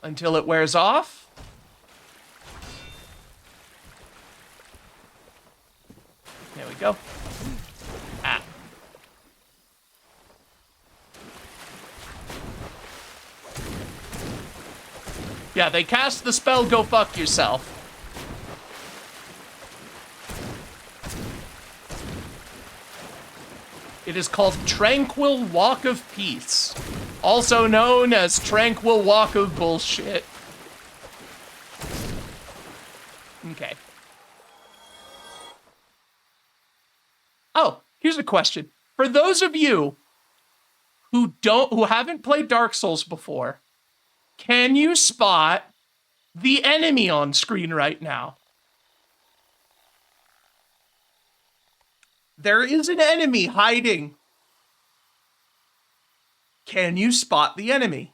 until it wears off. There we go. Ah. Yeah, they cast the spell, go fuck yourself. It is called Tranquil Walk of Peace, also known as Tranquil Walk of Bullshit. Okay. Oh, here's a question. For those of you who haven't played Dark Souls before, can you spot the enemy on screen right now? There is an enemy hiding. Can you spot the enemy?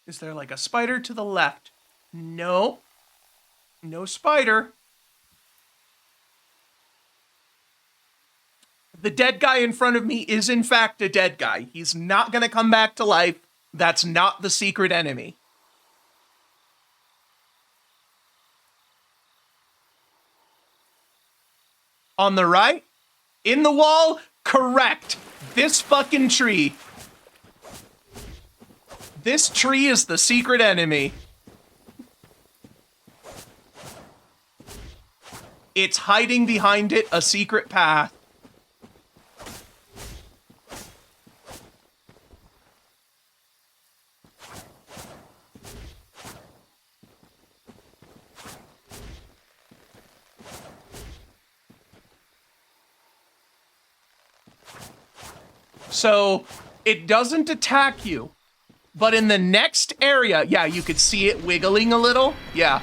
Is there like a spider to the left? No. No spider. The dead guy in front of me is in fact a dead guy. He's not gonna come back to life. That's not the secret enemy. On the right? In the wall? Correct. This fucking tree. This tree is the secret enemy. It's hiding behind it a secret path. So it doesn't attack you, but in the next area, yeah, you could see it wiggling a little. Yeah,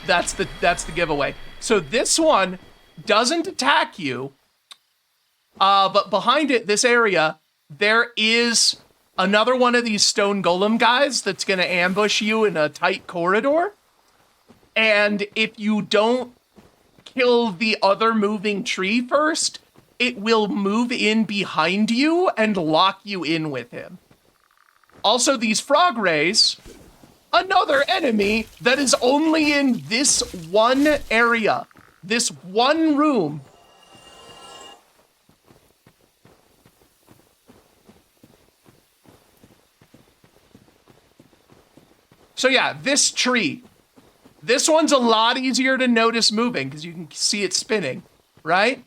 that's the giveaway. So this one doesn't attack you, but behind it, this area, there is another one of these stone golem guys that's going to ambush you in a tight corridor. And if you don't kill the other moving tree first, it will move in behind you and lock you in with him. Also, these frog rays, another enemy that is only in this one area, this one room. So yeah, this tree. This one's a lot easier to notice moving because you can see it spinning, right?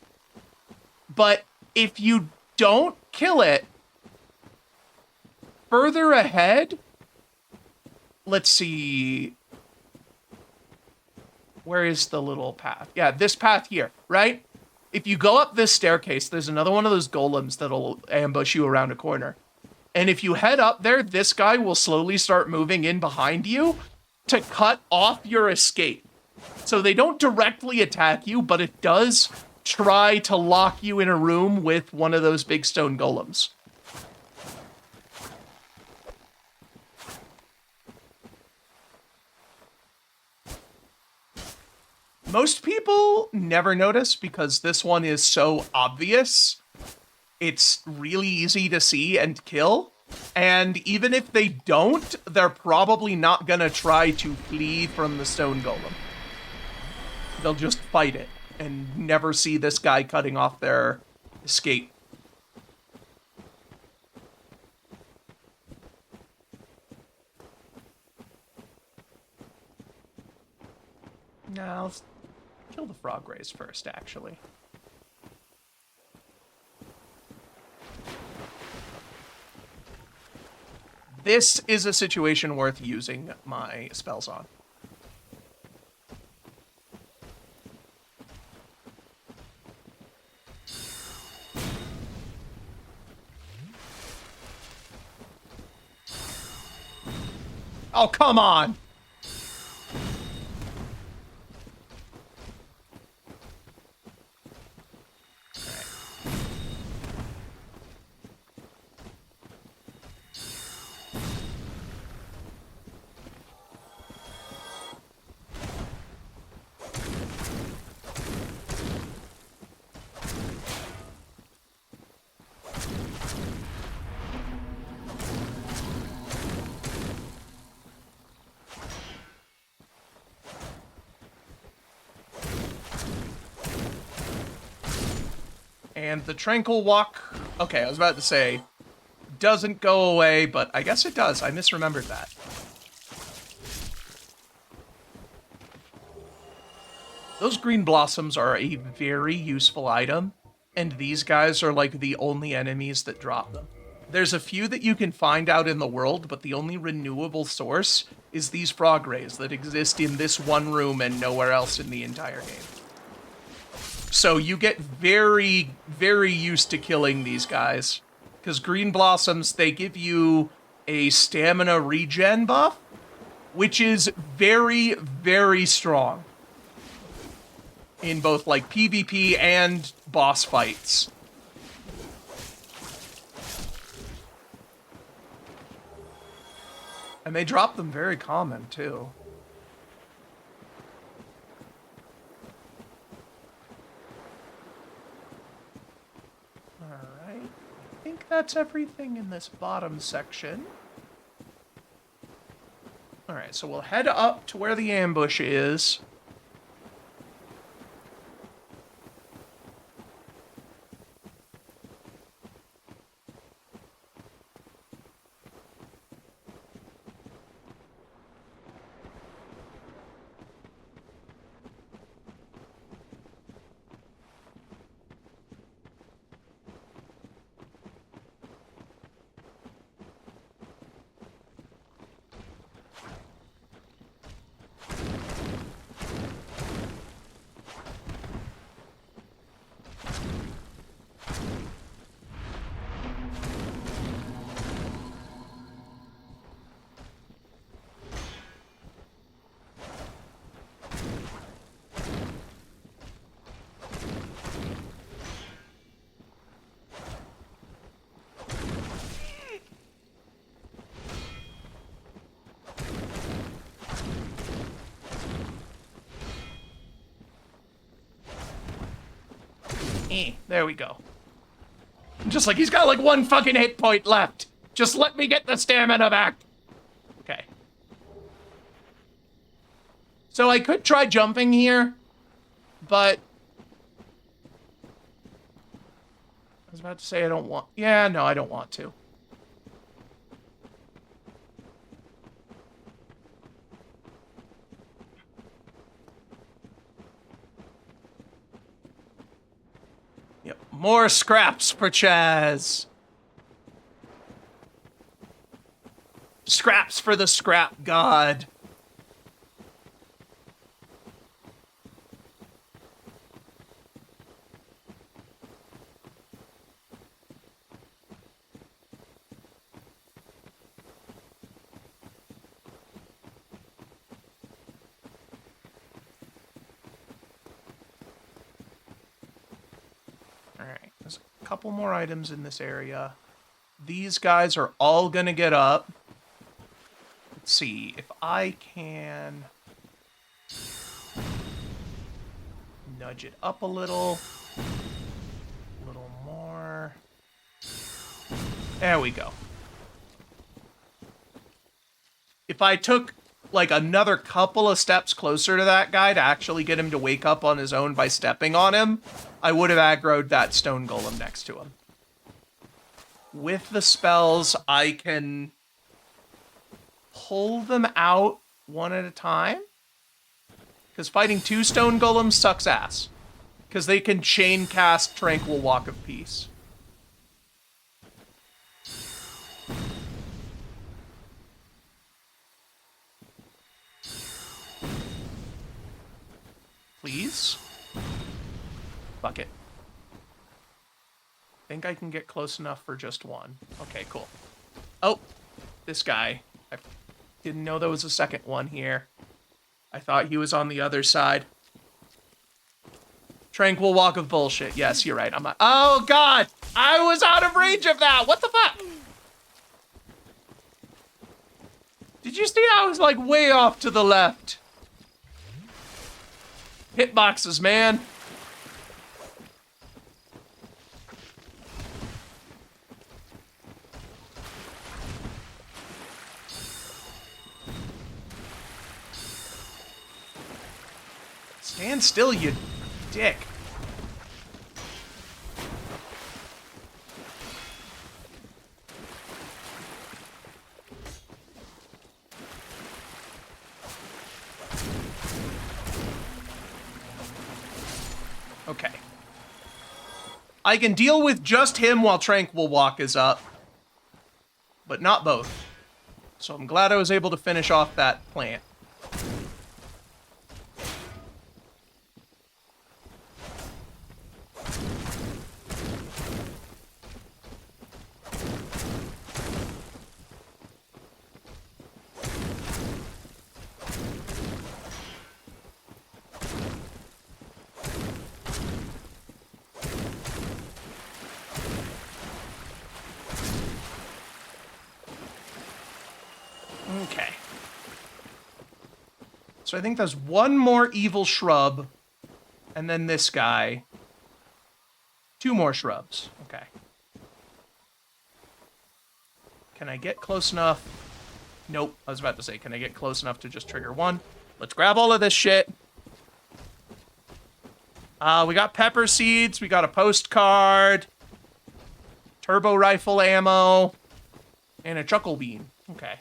But if you don't kill it, further ahead, let's see. Where is the little path? Yeah, this path here, right? If you go up this staircase, there's another one of those golems that'll ambush you around a corner. And if you head up there, this guy will slowly start moving in behind you to cut off your escape. So they don't directly attack you, but it does try to lock you in a room with one of those big stone golems. Most people never notice because this one is so obvious. It's really easy to see and kill. And even if they don't, they're probably not gonna try to flee from the stone golem. They'll just fight it and never see this guy cutting off their escape. Now, let's kill the frog rays first, actually. This is a situation worth using my spells on. Oh, come on! And the Tranquil Walk, okay, I was about to say, doesn't go away, but I guess it does. I misremembered that. Those green blossoms are a very useful item, and these guys are like the only enemies that drop them. There's a few that you can find out in the world, but the only renewable source is these frog rays that exist in this one room and nowhere else in the entire game. So you get very, very used to killing these guys. Because green blossoms, they give you a stamina regen buff, which is very, very strong. In both, like, PvP and boss fights. And they drop them very common, too. Alright. I think that's everything in this bottom section. Alright, so we'll head up to where the ambush is. There we go. Just like he's got like one fucking hit point left. Just let me get the stamina back. Okay. So I could try jumping here, but I was about to say I don't want... Yeah, no, I don't want to. Yep, more scraps for Chaz. Scraps for the scrap god. Alright, there's a couple more items in this area. These guys are all gonna get up. Let's see, if I can nudge it up a little more. There we go. If I took like another couple of steps closer to that guy to actually get him to wake up on his own by stepping on him, I would have aggroed that stone golem next to him. With the spells, I can pull them out one at a time. Because fighting 2 stone golems sucks ass. Because they can chain cast Tranquil Walk of Peace. Please? Fuck it. I think I can get close enough for just one. Okay, cool. Oh, this guy. I didn't know there was a second one here. I thought he was on the other side. Tranquil Walk of Bullshit. Yes, you're right. I'm not. Oh, God! I was out of range of that! What the fuck? Did you see I was, like, way off to the left? Hitboxes, man. Stand still, you dick. Okay. I can deal with just him while Tranquil Walk is up, but not both. So I'm glad I was able to finish off that plant. Okay. So I think there's one more evil shrub, and then this guy. 2 more shrubs. Okay. Can I get close enough? Nope. I was about to say, can I get close enough to just trigger one? Let's grab all of this shit. We got pepper seeds. We got a postcard. Turbo rifle ammo. And a chuckle bean. Okay.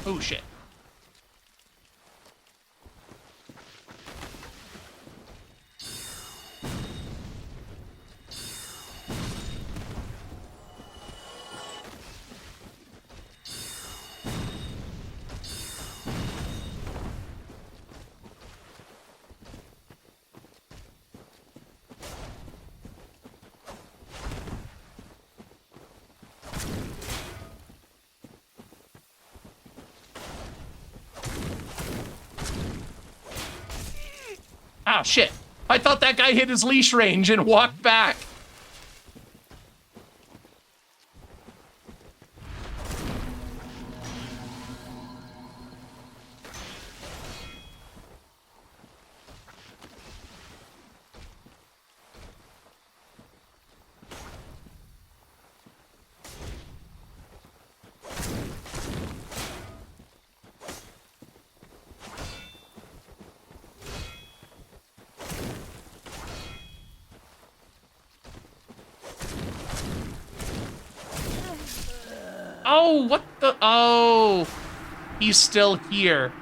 Oh, shit. Oh, shit. I thought that guy hit his leash range and walked back. Oh, what the? Oh, he's still here.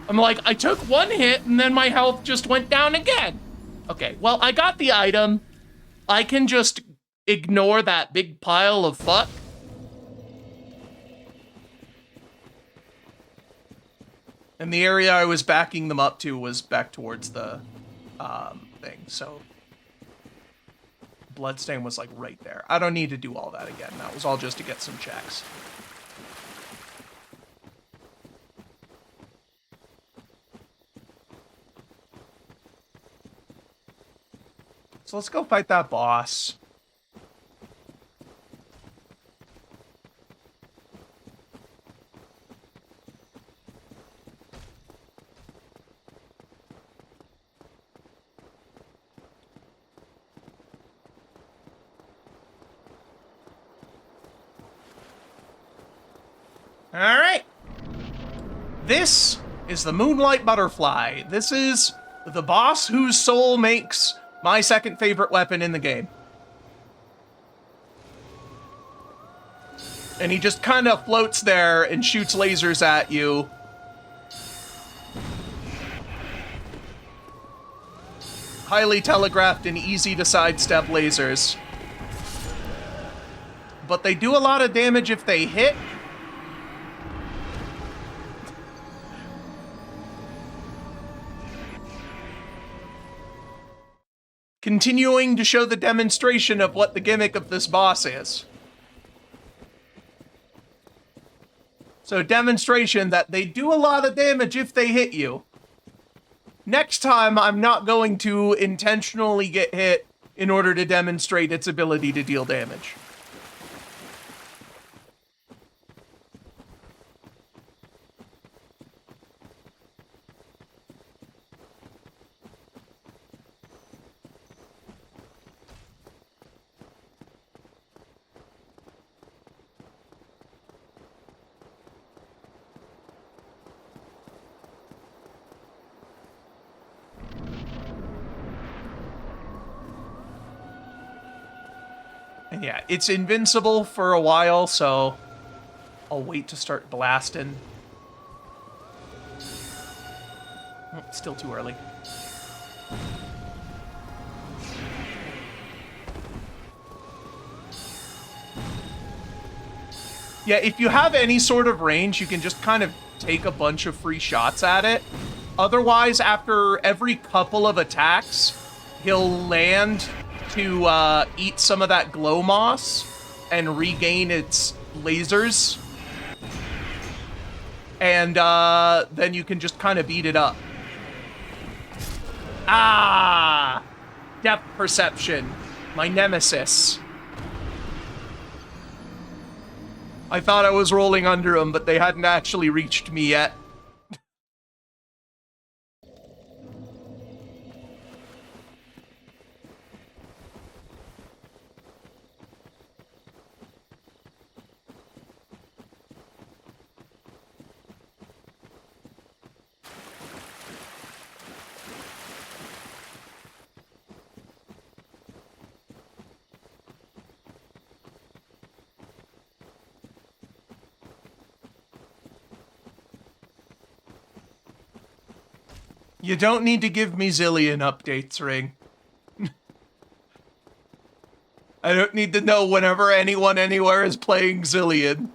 I'm like, I took one hit and then my health just went down again. Okay, well, I got the item. I can just ignore that big pile of fuck. And the area I was backing them up to was back towards the thing, so Bloodstain was like right there. I don't need to do all that again. That was all just to get some checks. So let's go fight that boss. All right. This is the Moonlight Butterfly. This is the boss whose soul makes my second favorite weapon in the game. And he just kind of floats there and shoots lasers at you. Highly telegraphed and easy to sidestep lasers. But they do a lot of damage if they hit. Continuing to show the demonstration of what the gimmick of this boss is. So demonstration that they do a lot of damage if they hit you. Next time, I'm not going to intentionally get hit in order to demonstrate its ability to deal damage. And yeah, it's invincible for a while, so I'll wait to start blasting. Oh, it's still too early. Yeah, if you have any sort of range, you can just kind of take a bunch of free shots at it. Otherwise, after every couple of attacks, he'll land to eat some of that glow moss and regain its lasers. And then you can just kind of beat it up. Ah! Depth perception. My nemesis. I thought I was rolling under them, but they hadn't actually reached me yet. You don't need to give me zillion updates, Ring. I don't need to know whenever anyone anywhere is playing Zillion.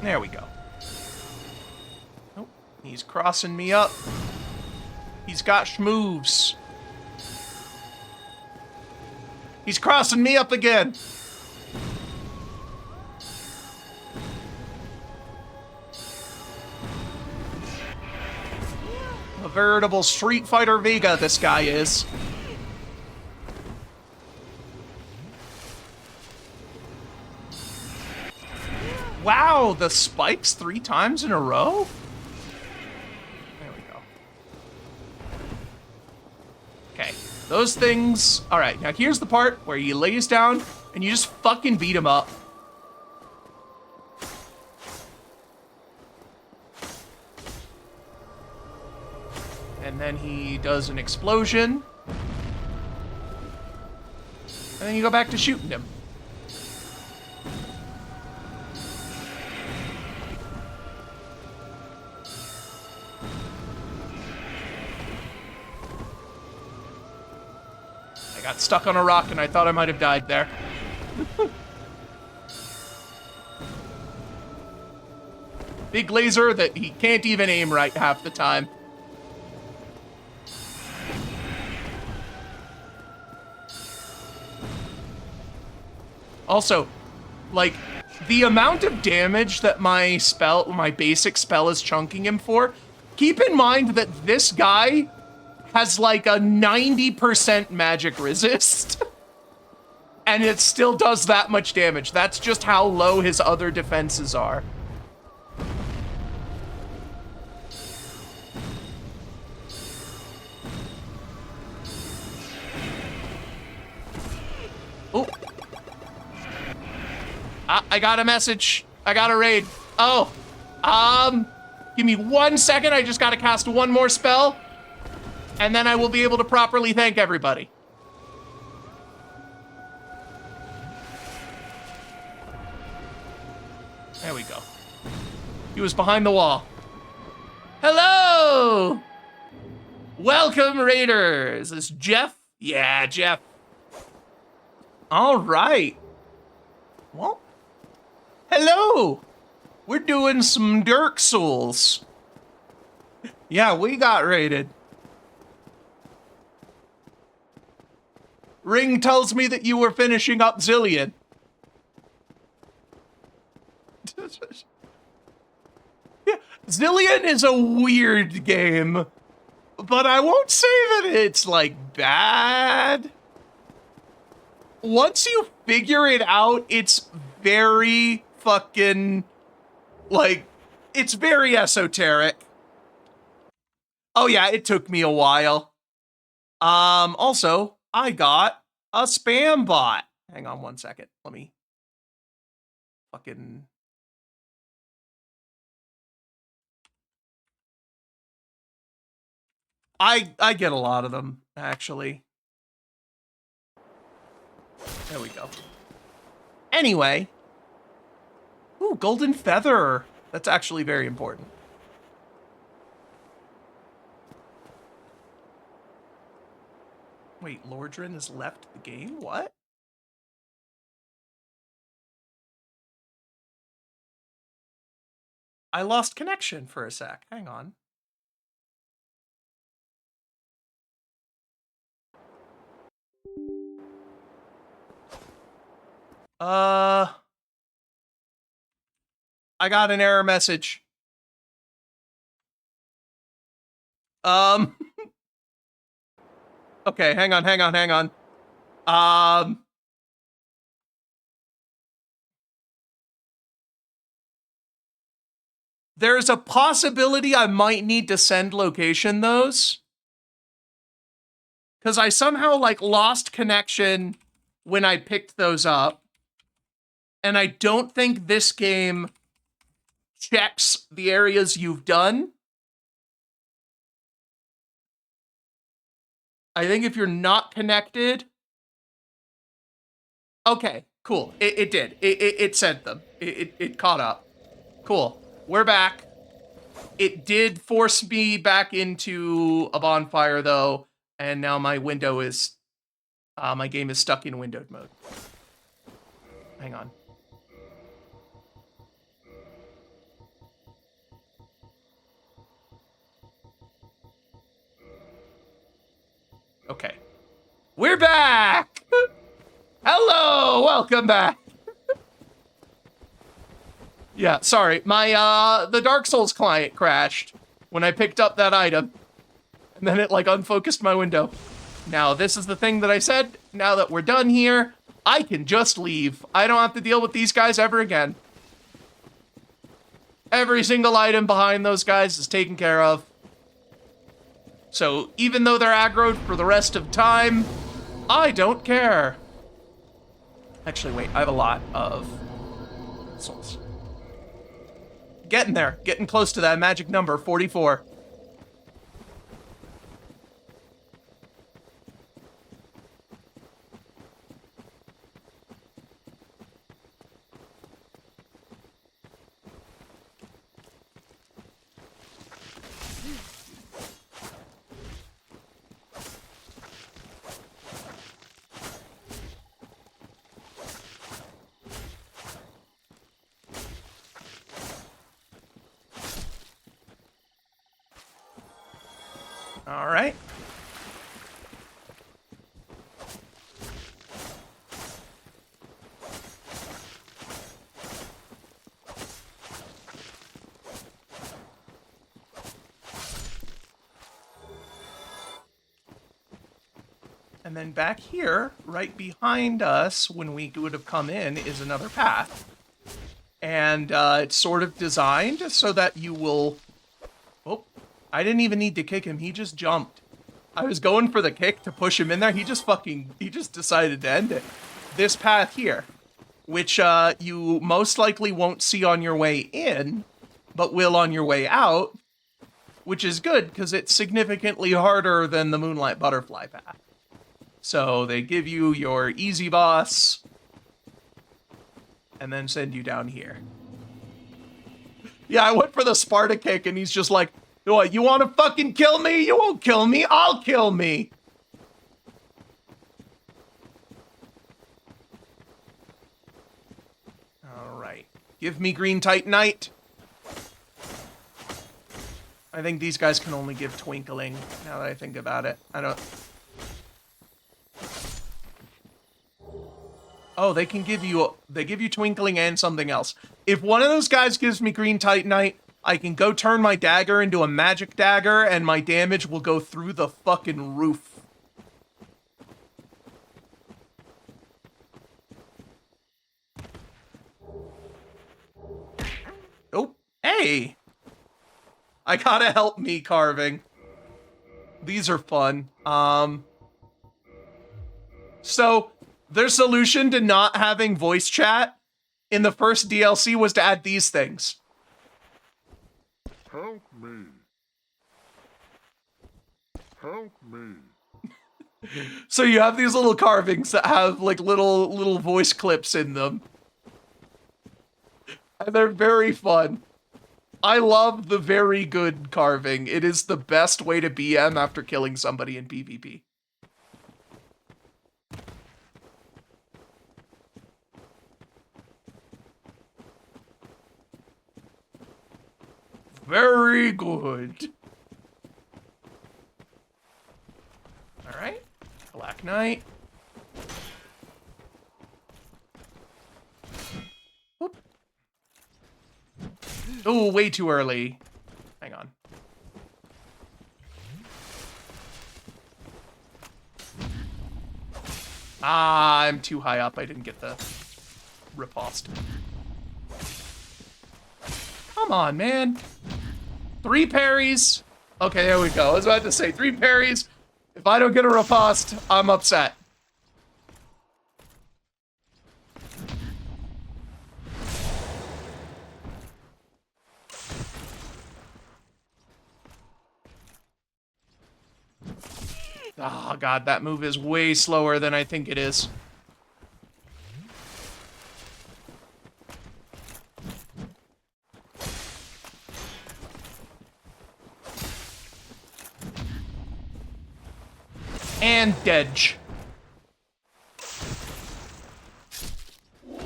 There we go. Nope. He's crossing me up. He's got schmoves. He's crossing me up again. A veritable Street Fighter Vega, this guy is. Wow, the spikes 3 times in a row? There we go. Okay, those things... Alright, now here's the part where he lays down and you just fucking beat him up. And then he does an explosion. And then you go back to shooting him. I got stuck on a rock and I thought I might have died there. Big laser that he can't even aim right half the time. Also, like, the amount of damage that my basic spell is chunking him for, keep in mind that this guy has like a 90% magic resist. And it still does that much damage. That's just how low his other defenses are. Oh. I got a message. I got a raid. Oh. Give me 1 second. I just gotta cast one more spell. And then I will be able to properly thank everybody. There we go. He was behind the wall. Hello! Welcome, Raiders. Is this Jeff? Yeah, Jeff. All right. Well, hello. We're doing some Dark Souls. Yeah, we got raided. Ring tells me that you were finishing up Zillion. Yeah, Zillion is a weird game, but I won't say that it's, like, bad. Once you figure it out, it's very fucking, like, it's very esoteric. Oh yeah, it took me a while. Also, I got a spam bot. Hang on 1 second. Let me fucking... I get a lot of them, actually. There we go. Anyway. Ooh, golden feather. That's actually very important. Wait, Lordran has left the game? What? I lost connection for a sec. Hang on. I got an error message. Okay, hang on. There's a possibility I might need to send location those. Because I somehow, like, lost connection when I picked those up. And I don't think this game checks the areas you've done. I think if you're not connected... Okay, cool. It did. It sent them. It caught up. Cool. We're back. It did force me back into a bonfire, though, and now my window is... my game is stuck in windowed mode. Hang on. Okay. We're back! Hello! Welcome back! Yeah, sorry. My, the Dark Souls client crashed when I picked up that item. And then it, like, unfocused my window. Now, this is the thing that I said. Now that we're done here, I can just leave. I don't have to deal with these guys ever again. Every single item behind those guys is taken care of. So, even though they're aggroed for the rest of time, I don't care. Actually, wait, I have a lot of souls. Getting there, getting close to that magic number, 44. All right. And then back here, right behind us, when we would have come in, is another path. And it's sort of designed so that you will... Oh, I didn't even need to kick him. He just jumped. I was going for the kick to push him in there. He just decided to end it. This path here, which you most likely won't see on your way in, but will on your way out, which is good because it's significantly harder than the Moonlight Butterfly path. So they give you your easy boss and then send you down here. Yeah, I went for the Sparta kick and he's just like, what, you want to fucking kill me? You won't kill me. I'll kill me. All right. Give me green Titanite. I think these guys can only give twinkling, now that I think about it. I don't... Oh, they give you twinkling and something else. If one of those guys gives me green Titanite, I can go turn my dagger into a magic dagger and my damage will go through the fucking roof. Oh, hey! I gotta help me carving. These are fun. So, their solution to not having voice chat in the first DLC was to add these things. Help me. Help me. So you have these little carvings that have like little voice clips in them. And they're very fun. I love the very good carving. It is the best way to BM after killing somebody in PvP. Very good. All right, Black Knight. Whoop. Oh, way too early. Hang on. Ah, I'm too high up. I didn't get the riposte. Come on, man. 3 parries. Okay, there we go. I was about to say 3 parries. If I don't get a riposte, I'm upset. Oh god, that move is way slower than I think it is. And Dedge. Blue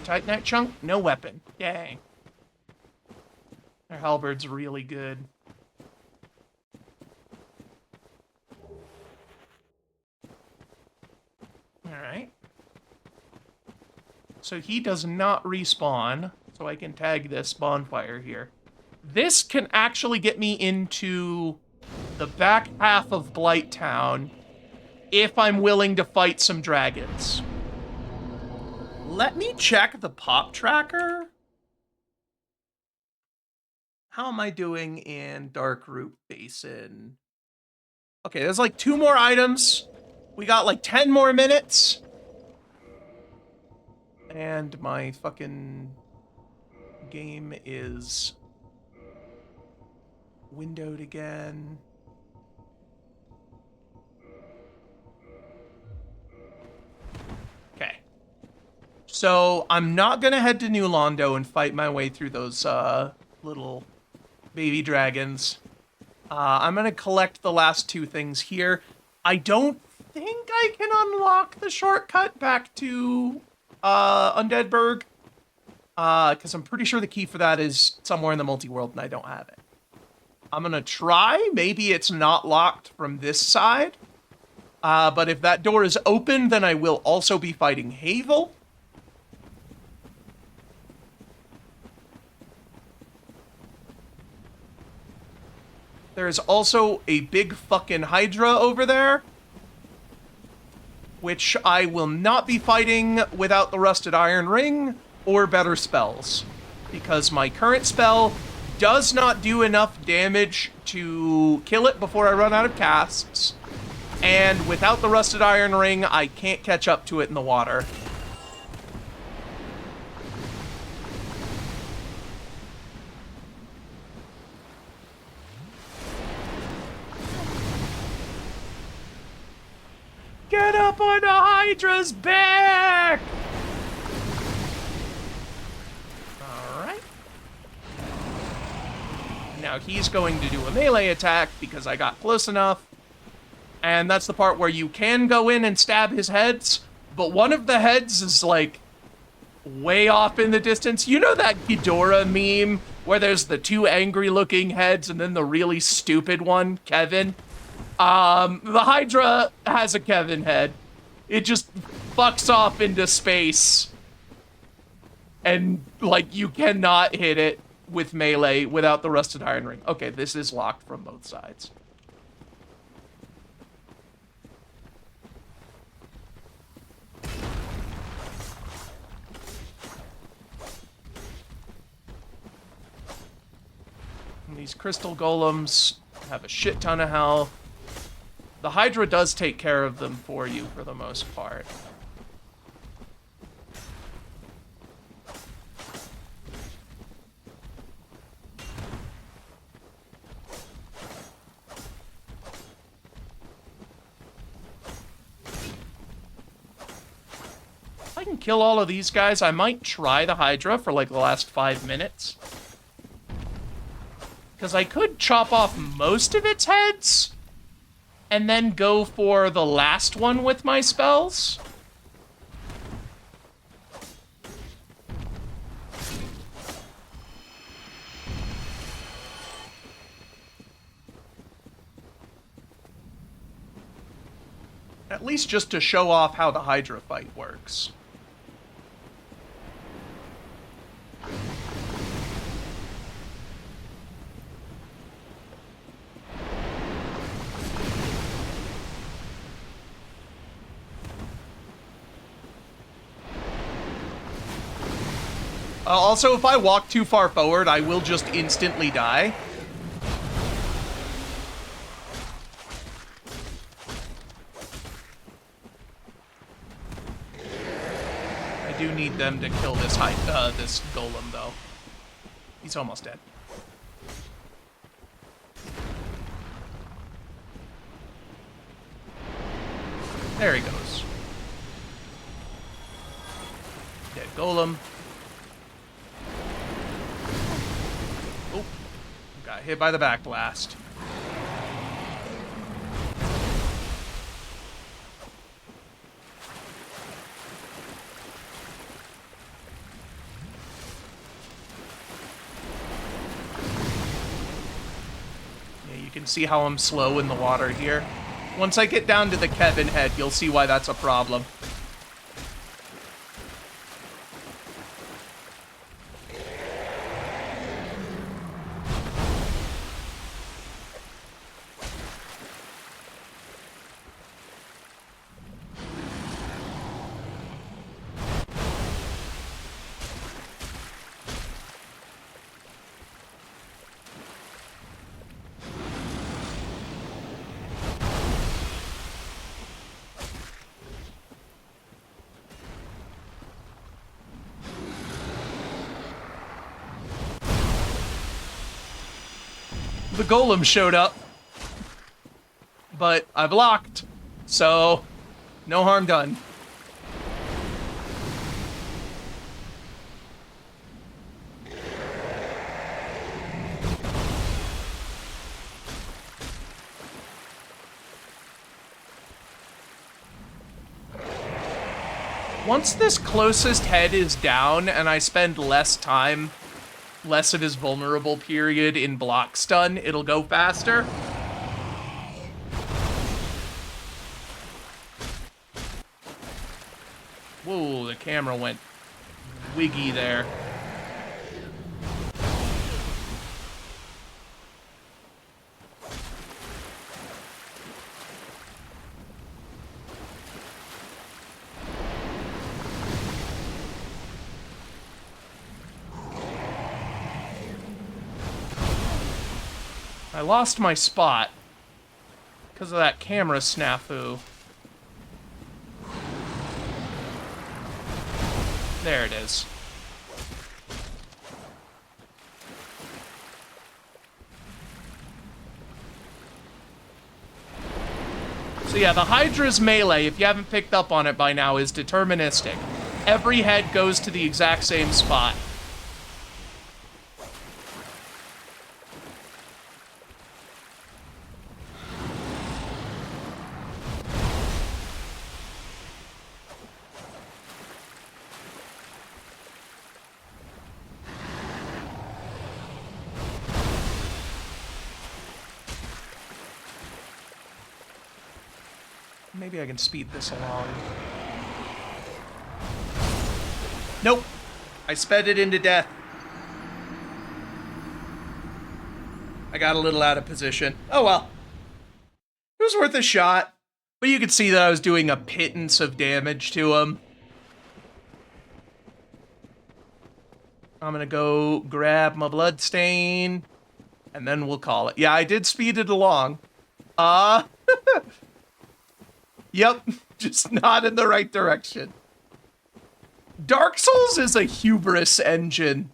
Titanite chunk, no weapon. Dang. Their halberd's really good. so he does not respawn, so I can tag this bonfire here. This can actually get me into the back half of Blight Town if I'm willing to fight some dragons. Let me check the pop tracker. How am I doing in Darkroot Basin? Okay, there's like 2 more items. We got like 10 more minutes. And my fucking game is windowed again. Okay. So I'm not gonna head to New Londo and fight my way through those little baby dragons. I'm gonna collect the last 2 things here. I don't think I can unlock the shortcut back to Undeadburg. Because I'm pretty sure the key for that is somewhere in the multi-world and I don't have it. I'm gonna try. Maybe it's not locked from this side. But if that door is open, then I will also be fighting Havel. There's also a big fucking Hydra over there, which I will not be fighting without the Rusted Iron Ring or better spells, because my current spell does not do enough damage to kill it before I run out of casts, and without the Rusted Iron Ring, I can't catch up to it in the water. Get up on the Hydra's back! Alright. Now he's going to do a melee attack because I got close enough. And that's the part where you can go in and stab his heads, but one of the heads is like way off in the distance. You know that Ghidorah meme where there's the 2 angry looking heads and then the really stupid one, Kevin? The Hydra has a Kevin head. It just fucks off into space. And, like, you cannot hit it with melee without the Rusted Iron Ring. Okay, this is locked from both sides. And these crystal golems have a shit ton of health. The Hydra does take care of them for you, for the most part. If I can kill all of these guys, I might try the Hydra for like the last 5 minutes. Because I could chop off most of its heads and then go for the last one with my spells. At least just to show off how the Hydra fight works. Also, if I walk too far forward, I will just instantly die. I do need them to kill this this golem, though. He's almost dead. There he goes. Dead golem. Oh, got hit by the back blast. Yeah, you can see how I'm slow in the water here. Once I get down to the Kevin head, you'll see why that's a problem. the golem showed up. But I blocked, so no harm done. Once this closest head is down and I spend less time, less of his vulnerable period in block stun, it'll go faster. Whoa, the camera went wiggy there. I lost my spot because of that camera snafu. There it is. So yeah, the Hydra's melee, if you haven't picked up on it by now, is deterministic. Every head goes to the exact same spot. Maybe I can speed this along. Nope. I sped it into death. I got a little out of position. Oh well. It was worth a shot. But you could see that I was doing a pittance of damage to him. I'm gonna go grab my bloodstain, and then we'll call it. Yeah, I did speed it along. Yep, just not in the right direction. Dark Souls is a hubris engine.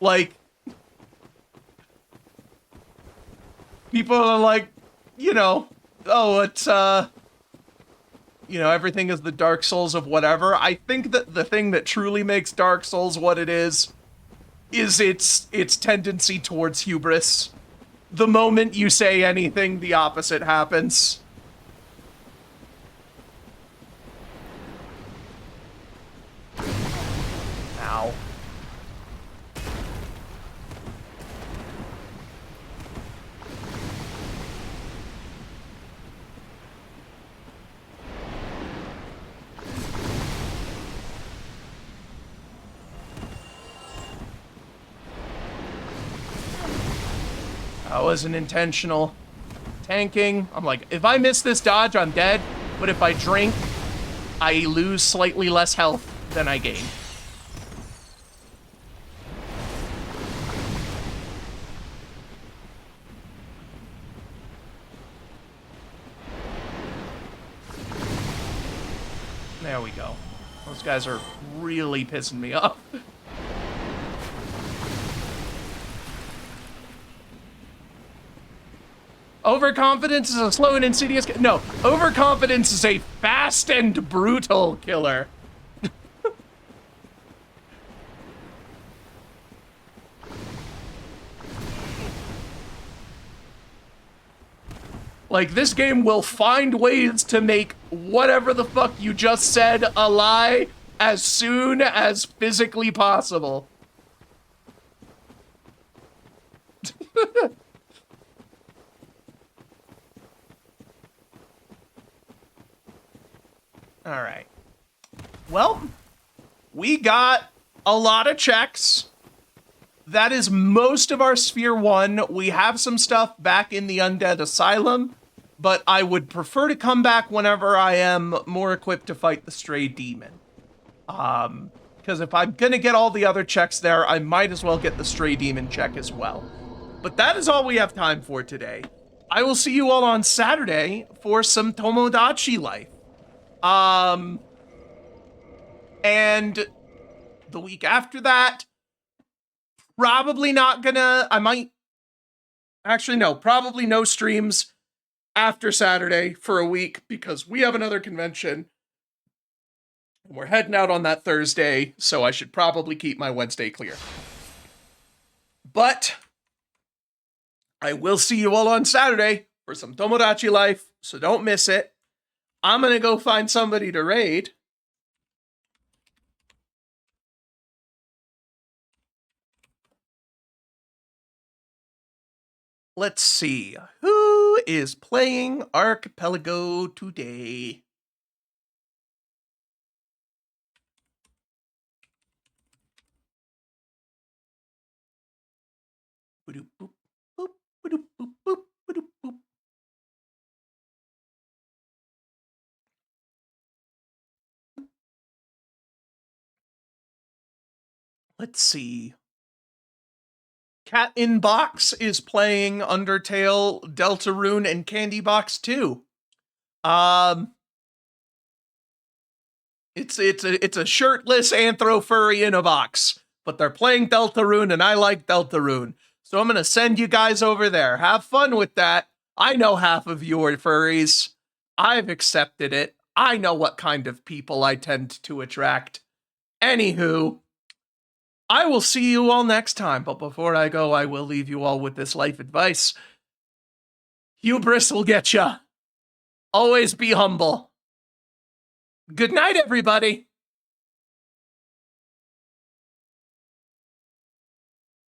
Like, people are like, you know, oh, it's, you know, everything is the Dark Souls of whatever. I think that the thing that truly makes Dark Souls what it is its tendency towards hubris. The moment you say anything, the opposite happens. Ow. That wasn't intentional. Tanking. I'm like, if I miss this dodge, I'm dead. But if I drink, I lose slightly less health than I gain. There we go. Those guys are really pissing me off. Overconfidence is a slow and insidious... No, overconfidence is a fast and brutal killer. Like, this game will find ways to make whatever the fuck you just said a lie as soon as physically possible. All right. Well, we got a lot of checks. That is most of our Sphere 1. We have some stuff back in the Undead Asylum, but I would prefer to come back whenever I am more equipped to fight the Stray Demon. Because if I'm going to get all the other checks there, I might as well get the Stray Demon check as well. But that is all we have time for today. I will see you all on Saturday for some Tomodachi Life. And the week after that, probably not gonna, I might Actually, no, probably no streams after Saturday for a week because we have another convention. We're heading out on that Thursday, so I should probably keep my Wednesday clear. But I will see you all on Saturday for some Tomodachi Life, so don't miss it. I'm going to go find somebody to raid. Let's see. Who is playing Archipelago today? Let's see. Cat in Box is playing Undertale, Deltarune, and Candy Box 2. It's a shirtless anthro furry in a box, but they're playing Deltarune, and I like Deltarune, so I'm gonna send you guys over there. Have fun with that. I know half of you are furries. I've accepted it. I know what kind of people I tend to attract. Anywho, I will see you all next time, but before I go, I will leave you all with this life advice. Hubris will get ya. Always be humble. Good night, everybody.